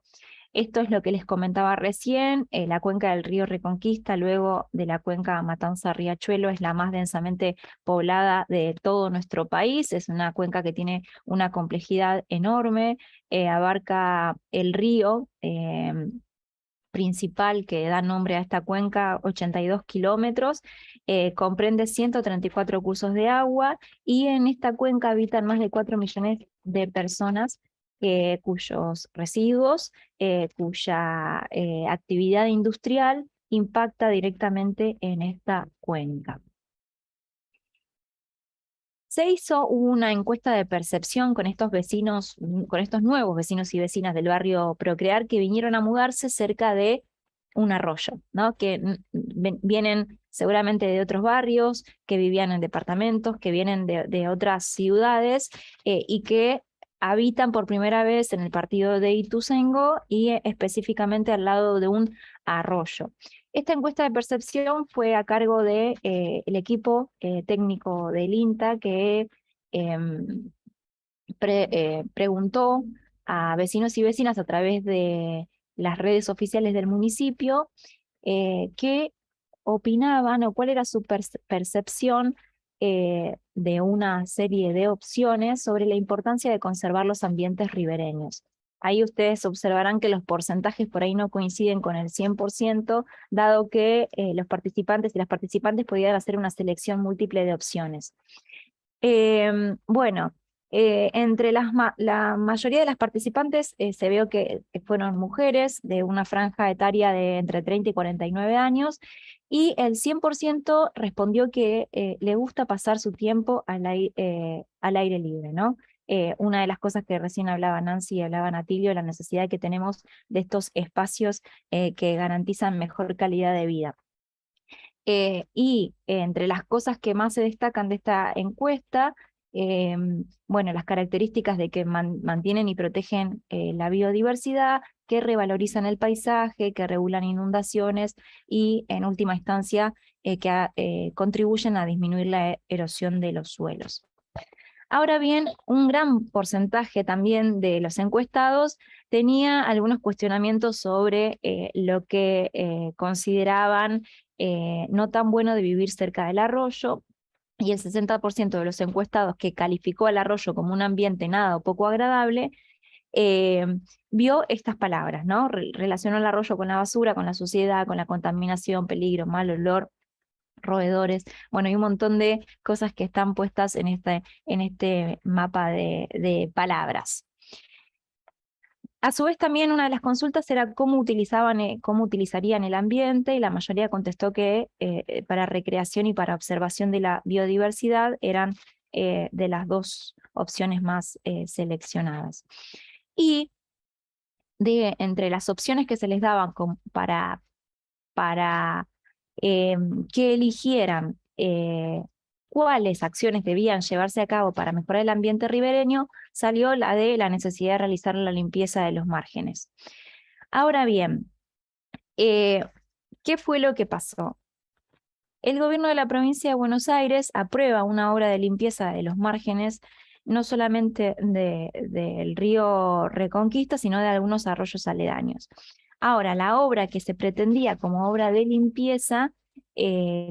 Esto es lo que les comentaba recién. La cuenca del río Reconquista, luego de la cuenca Matanza-Riachuelo, es la más densamente poblada de todo nuestro país. Es una cuenca que tiene una complejidad enorme, abarca el río principal que da nombre a esta cuenca, 82 kilómetros, comprende 134 cursos de agua, y en esta cuenca habitan más de 4 millones de personas cuyos residuos, cuya actividad industrial impacta directamente en esta cuenca. Se hizo una encuesta de percepción con estos vecinos, con estos nuevos vecinos y vecinas del barrio Procrear que vinieron a mudarse cerca de un arroyo, ¿no? Que vienen seguramente de otros barrios, que vivían en departamentos, que vienen de otras ciudades y que habitan por primera vez en el partido de Ituzaingó y específicamente al lado de un arroyo. Esta encuesta de percepción fue a cargo de el equipo técnico del INTA que preguntó a vecinos y vecinas a través de las redes oficiales del municipio, qué opinaban o cuál era su percepción de una serie de opciones sobre la importancia de conservar los ambientes ribereños. Ahí ustedes observarán que los porcentajes por ahí no coinciden con el 100%, dado que los participantes y las participantes podían hacer una selección múltiple de opciones. Bueno, entre la mayoría de las participantes se vio que fueron mujeres de una franja etaria de entre 30 y 49 años, y el 100% respondió que le gusta pasar su tiempo al aire libre, ¿no? Una de las cosas que recién hablaba Nancy y hablaba Natilio, la necesidad que tenemos de estos espacios que garantizan mejor calidad de vida. Y entre las cosas que más se destacan de esta encuesta, bueno, las características de que mantienen y protegen la biodiversidad, que revalorizan el paisaje, que regulan inundaciones y, en última instancia, que contribuyen a disminuir la erosión de los suelos. Ahora bien, un gran porcentaje también de los encuestados tenía algunos cuestionamientos sobre lo que consideraban no tan bueno de vivir cerca del arroyo, y el 60% de los encuestados que calificó al arroyo como un ambiente nada o poco agradable, vio estas palabras, ¿no? Relacionó el arroyo con la basura, con la suciedad, con la contaminación, peligro, mal olor, roedores. Bueno, hay un montón de cosas que están puestas en este mapa de palabras. A su vez, también una de las consultas era cómo utilizarían el ambiente, y la mayoría contestó que para recreación y para observación de la biodiversidad eran de las dos opciones más seleccionadas. Y entre las opciones que se les daban para que eligieran cuáles acciones debían llevarse a cabo para mejorar el ambiente ribereño, salió la de la necesidad de realizar la limpieza de los márgenes. Ahora bien, ¿qué fue lo que pasó? El gobierno de la provincia de Buenos Aires aprueba una obra de limpieza de los márgenes, no solamente del río Reconquista, sino de algunos arroyos aledaños. Ahora, la obra que se pretendía como obra de limpieza,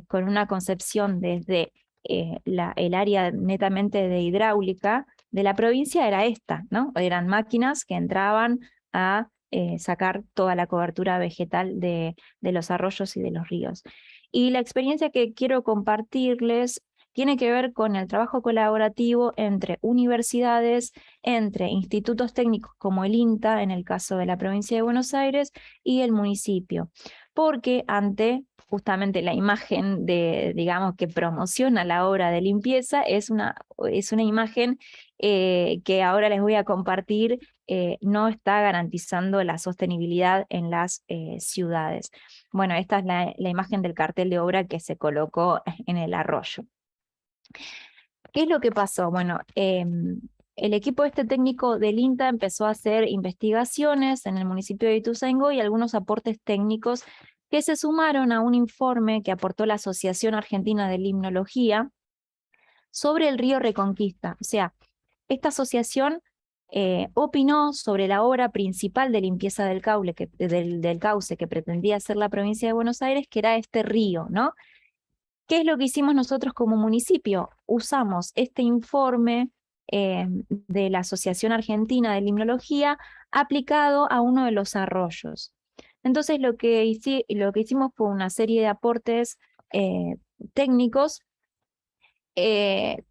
con una concepción desde el área netamente de hidráulica de la provincia, era esta, ¿no? Eran máquinas que entraban a sacar toda la cobertura vegetal de los arroyos y de los ríos. Y la experiencia que quiero compartirles tiene que ver con el trabajo colaborativo entre universidades, entre institutos técnicos como el INTA, en el caso de la provincia de Buenos Aires, y el municipio. Porque ante justamente la imagen digamos, que promociona la obra de limpieza, es una imagen que ahora les voy a compartir, no está garantizando la sostenibilidad en las ciudades. Bueno, esta es la imagen del cartel de obra que se colocó en el arroyo. ¿Qué es lo que pasó? Bueno, el equipo técnico del INTA empezó a hacer investigaciones en el municipio de Ituzaingó y algunos aportes técnicos que se sumaron a un informe que aportó la Asociación Argentina de Limnología sobre el río Reconquista. O sea, esta asociación opinó sobre la obra principal de limpieza del cauce que pretendía hacer la provincia de Buenos Aires, que era este río, ¿no? ¿Qué es lo que hicimos nosotros como municipio? Usamos este informe de la Asociación Argentina de Limnología aplicado a uno de los arroyos. Entonces lo que hicimos fue una serie de aportes técnicos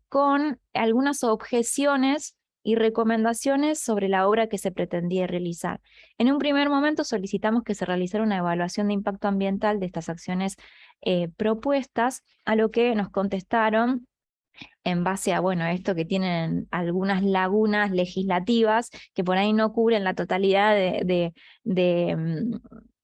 con algunas objeciones y recomendaciones sobre la obra que se pretendía realizar. En un primer momento solicitamos que se realizara una evaluación de impacto ambiental de estas acciones propuestas, a lo que nos contestaron en base a, bueno, esto que tienen algunas lagunas legislativas que por ahí no cubren la totalidad de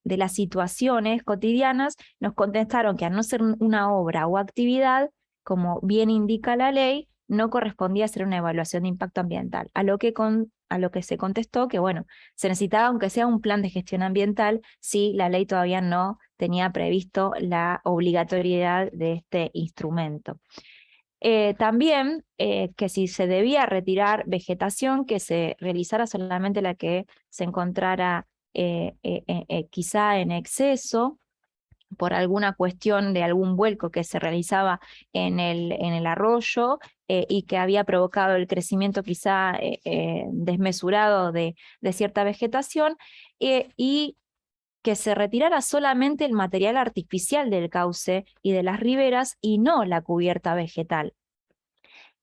las situaciones cotidianas. Nos contestaron que, al no ser una obra o actividad, como bien indica la ley, no correspondía hacer una evaluación de impacto ambiental, a lo que se contestó que, bueno, se necesitaba aunque sea un plan de gestión ambiental, si la ley todavía no tenía previsto la obligatoriedad de este instrumento. También que si se debía retirar vegetación, que se realizara solamente la que se encontrara quizá en exceso, por alguna cuestión de algún vuelco que se realizaba en el arroyo y que había provocado el crecimiento quizá desmesurado de cierta vegetación, y que se retirara solamente el material artificial del cauce y de las riberas y no la cubierta vegetal,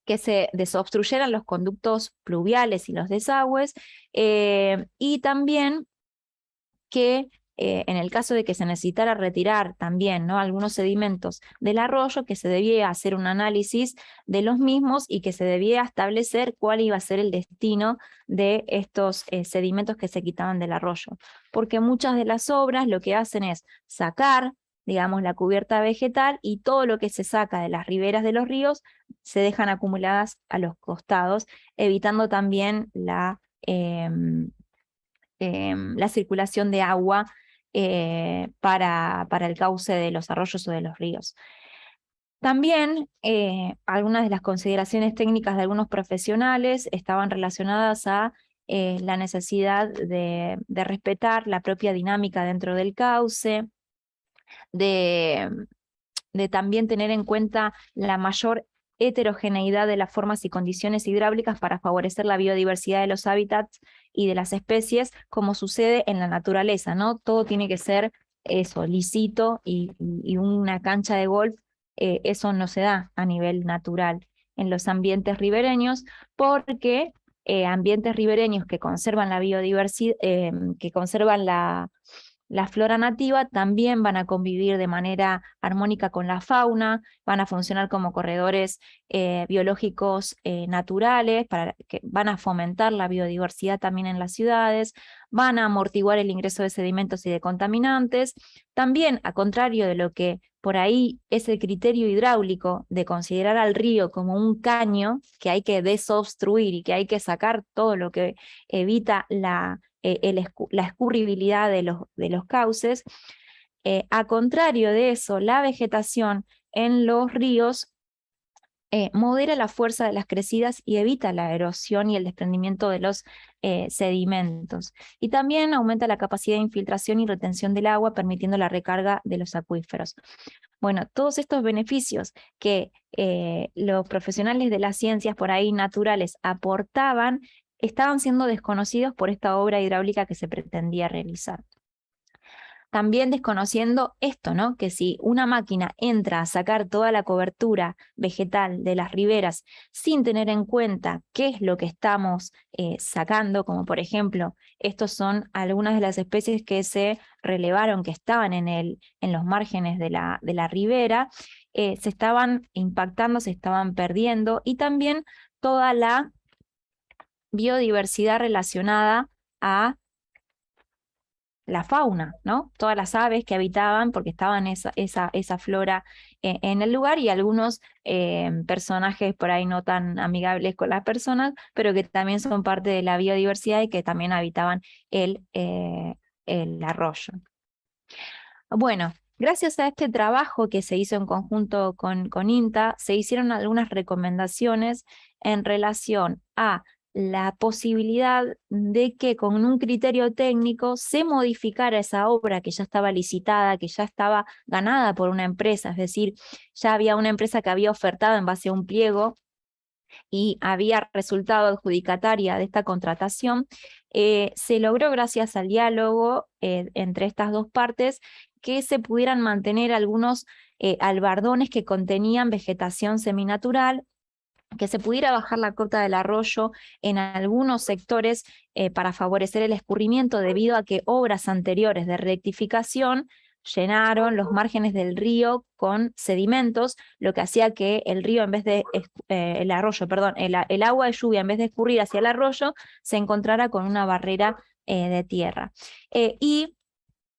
que se desobstruyeran los conductos pluviales y los desagües, y también que en el caso de que se necesitara retirar también, ¿no?, algunos sedimentos del arroyo, que se debía hacer un análisis de los mismos y que se debía establecer cuál iba a ser el destino de estos sedimentos que se quitaban del arroyo. Porque muchas de las obras lo que hacen es sacar, digamos, la cubierta vegetal, y todo lo que se saca de las riberas de los ríos se dejan acumuladas a los costados, evitando también la circulación de agua para el cauce de los arroyos o de los ríos. También algunas de las consideraciones técnicas de algunos profesionales estaban relacionadas a la necesidad de respetar la propia dinámica dentro del cauce, de también tener en cuenta la mayor heterogeneidad de las formas y condiciones hidráulicas para favorecer la biodiversidad de los hábitats y de las especies, como sucede en la naturaleza, ¿no? Todo tiene que ser eso, lisito, y una cancha de golf, eso no se da a nivel natural en los ambientes ribereños, porque ambientes ribereños que conservan la biodiversidad, que conservan la flora nativa, también van a convivir de manera armónica con la fauna, van a funcionar como corredores biológicos naturales, que van a fomentar la biodiversidad también en las ciudades, van a amortiguar el ingreso de sedimentos y de contaminantes. También, a contrario de lo que por ahí es el criterio hidráulico de considerar al río como un caño que hay que desobstruir y que hay que sacar todo lo que evita la escurribilidad de los cauces, a contrario de eso, la vegetación en los ríos modera la fuerza de las crecidas y evita la erosión y el desprendimiento de los sedimentos. Y también aumenta la capacidad de infiltración y retención del agua, permitiendo la recarga de los acuíferos. Bueno, todos estos beneficios que los profesionales de las ciencias por ahí naturales aportaban, estaban siendo desconocidos por esta obra hidráulica que se pretendía realizar. También desconociendo esto, ¿no?, que si una máquina entra a sacar toda la cobertura vegetal de las riberas sin tener en cuenta qué es lo que estamos sacando, como por ejemplo, estos son algunas de las especies que se relevaron, que estaban en los márgenes de la ribera, se estaban impactando, se estaban perdiendo, y también toda la biodiversidad relacionada a la fauna, ¿no? Todas las aves que habitaban, porque estaban esa flora en el lugar, y algunos personajes por ahí no tan amigables con las personas, pero que también son parte de la biodiversidad y que también habitaban el arroyo. Bueno, gracias a este trabajo que se hizo en conjunto con INTA, se hicieron algunas recomendaciones en relación a la posibilidad de que con un criterio técnico se modificara esa obra que ya estaba licitada, que ya estaba ganada por una empresa, es decir, ya había una empresa que había ofertado en base a un pliego y había resultado adjudicataria de esta contratación. Se logró, gracias al diálogo entre estas dos partes, que se pudieran mantener algunos albardones que contenían vegetación seminatural, que se pudiera bajar la cota del arroyo en algunos sectores para favorecer el escurrimiento, debido a que obras anteriores de rectificación llenaron los márgenes del río con sedimentos, lo que hacía que el río, en vez de el agua de lluvia, en vez de escurrir hacia el arroyo, se encontrara con una barrera de tierra. Y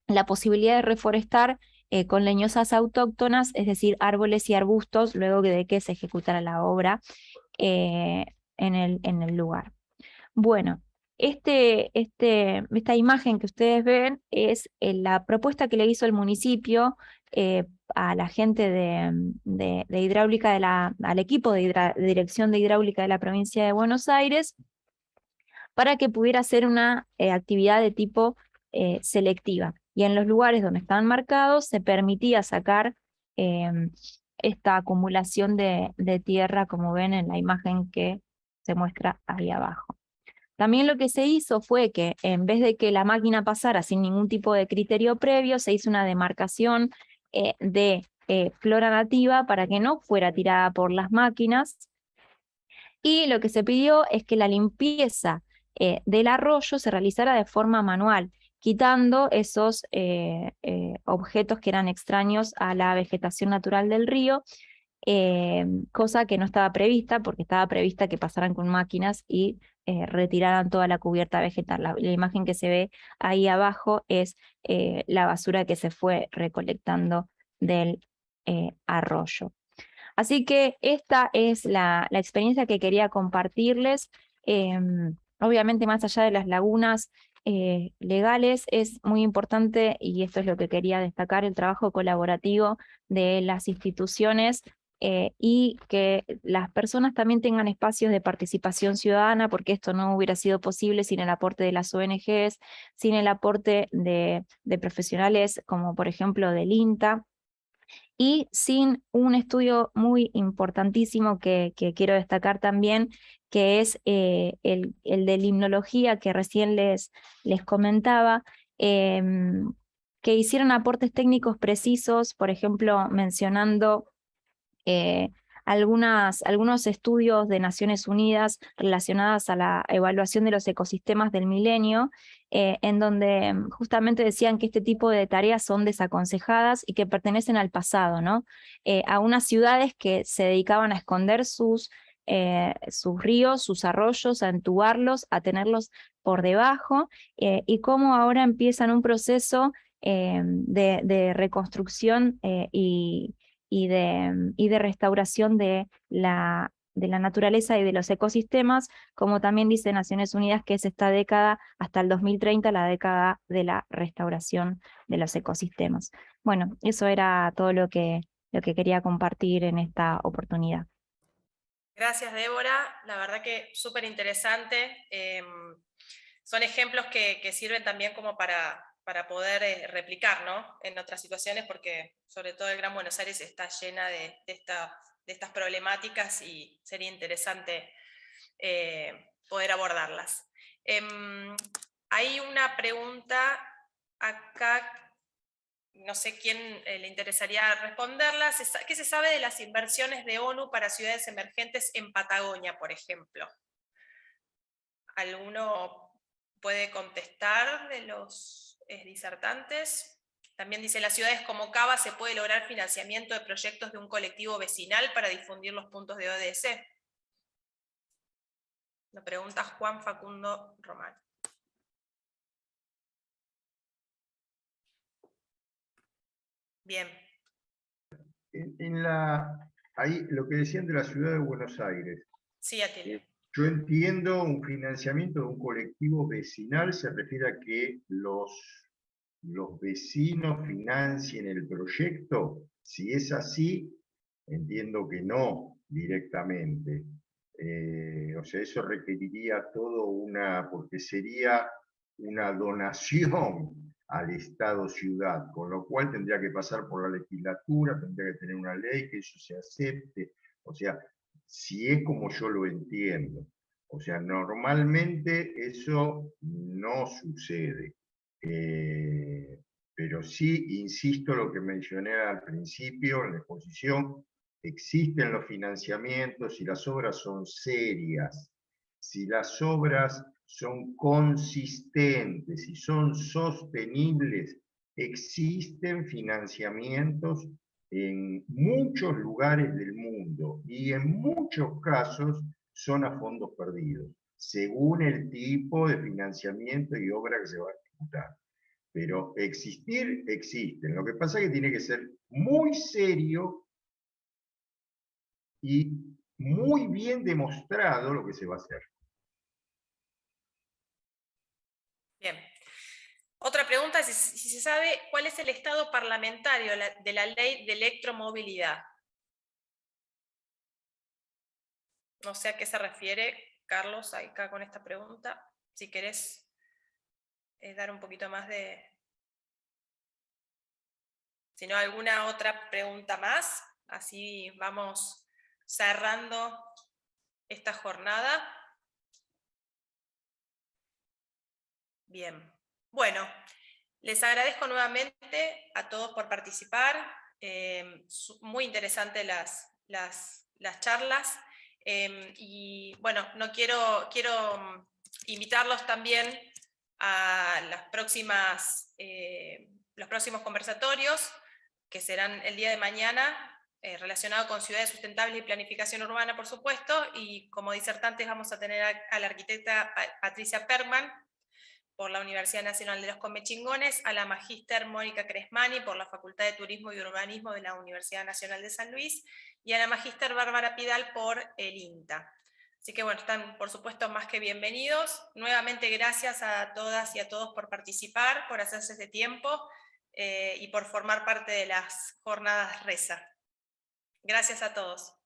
la posibilidad de reforestar con leñosas autóctonas, es decir, árboles y arbustos, luego de que se ejecutara la obra en el lugar. Bueno, esta imagen que ustedes ven es la propuesta que le hizo el municipio a la gente de hidráulica, al equipo de dirección de hidráulica de la provincia de Buenos Aires, para que pudiera hacer una actividad de tipo selectiva. Y en los lugares donde estaban marcados se permitía sacar esta acumulación de tierra, como ven en la imagen que se muestra ahí abajo. También lo que se hizo fue que en vez de que la máquina pasara sin ningún tipo de criterio previo, se hizo una demarcación de flora nativa para que no fuera tirada por las máquinas, y lo que se pidió es que la limpieza del arroyo se realizara de forma manual, quitando esos objetos que eran extraños a la vegetación natural del río, cosa que no estaba prevista, porque estaba prevista que pasaran con máquinas y retiraran toda la cubierta vegetal. La imagen que se ve ahí abajo es la basura que se fue recolectando del arroyo. Así que esta es la experiencia que quería compartirles. Obviamente, más allá de las lagunas legales, es muy importante, y esto es lo que quería destacar, el trabajo colaborativo de las instituciones y que las personas también tengan espacios de participación ciudadana, porque esto no hubiera sido posible sin el aporte de las ONGs, sin el aporte de profesionales como por ejemplo del INTA, y sin un estudio muy importantísimo que quiero destacar también, que es el de limnología que recién les comentaba, que hicieron aportes técnicos precisos, por ejemplo, mencionando algunos estudios de Naciones Unidas relacionados a la evaluación de los ecosistemas del milenio, en donde justamente decían que este tipo de tareas son desaconsejadas y que pertenecen al pasado, ¿no? A unas ciudades que se dedicaban a esconder sus ríos, sus arroyos, a entubarlos, a tenerlos por debajo, y cómo ahora empiezan un proceso de reconstrucción y de restauración de la naturaleza y de los ecosistemas, como también dice Naciones Unidas, que es esta década hasta el 2030, la década de la restauración de los ecosistemas. Bueno, eso era todo lo que quería compartir en esta oportunidad. Gracias, Débora. La verdad que súper interesante. Son ejemplos que sirven también como para poder replicar, ¿no?, en otras situaciones, porque sobre todo el Gran Buenos Aires está llena de estas problemáticas y sería interesante poder abordarlas. Hay una pregunta acá, no sé quién le interesaría responderla. ¿Qué se sabe de las inversiones de ONU para ciudades emergentes en Patagonia, por ejemplo? ¿Alguno puede contestar de los disertantes? También dice, las ciudades como Cava se puede lograr financiamiento de proyectos de un colectivo vecinal para difundir los puntos de ODS. Lo pregunta Juan Facundo Román. Bien. Ahí lo que decían de la ciudad de Buenos Aires. Sí, Atilio. Yo entiendo un financiamiento de un colectivo vecinal, se refiere a que los vecinos financien el proyecto. Si es así, entiendo que no directamente. O sea, eso requeriría porque sería una donación al Estado-ciudad, con lo cual tendría que pasar por la legislatura, tendría que tener una ley que eso se acepte. O sea, si es como yo lo entiendo. O sea, normalmente eso no sucede. Pero sí, insisto, lo que mencioné al principio en la exposición, existen los financiamientos y las obras son serias. Si las obras son consistentes y son sostenibles, existen financiamientos en muchos lugares del mundo y en muchos casos son a fondos perdidos, según el tipo de financiamiento y obra que se va a ejecutar. Pero existir, existen. Lo que pasa es que tiene que ser muy serio y muy bien demostrado lo que se va a hacer. Bien. Otra pregunta es si se sabe cuál es el estado parlamentario de la ley de electromovilidad. No sé a qué se refiere, Carlos, acá con esta pregunta. Si querés dar un poquito más de... Si no, alguna otra pregunta más, así vamos cerrando esta jornada. Bien, bueno, les agradezco nuevamente a todos por participar, muy interesantes las charlas, y bueno, quiero invitarlos también a los próximos conversatorios, que serán el día de mañana, relacionado con ciudades sustentables y planificación urbana, por supuesto, y como disertantes vamos a tener a la arquitecta Patricia Perman, por la Universidad Nacional de los Comechingones, a la magíster Mónica Cresmani, por la Facultad de Turismo y Urbanismo de la Universidad Nacional de San Luis, y a la magíster Bárbara Pidal por el INTA. Así que bueno, están por supuesto más que bienvenidos. Nuevamente gracias a todas y a todos por participar, por hacerse este tiempo, y por formar parte de las jornadas RESA. Gracias a todos.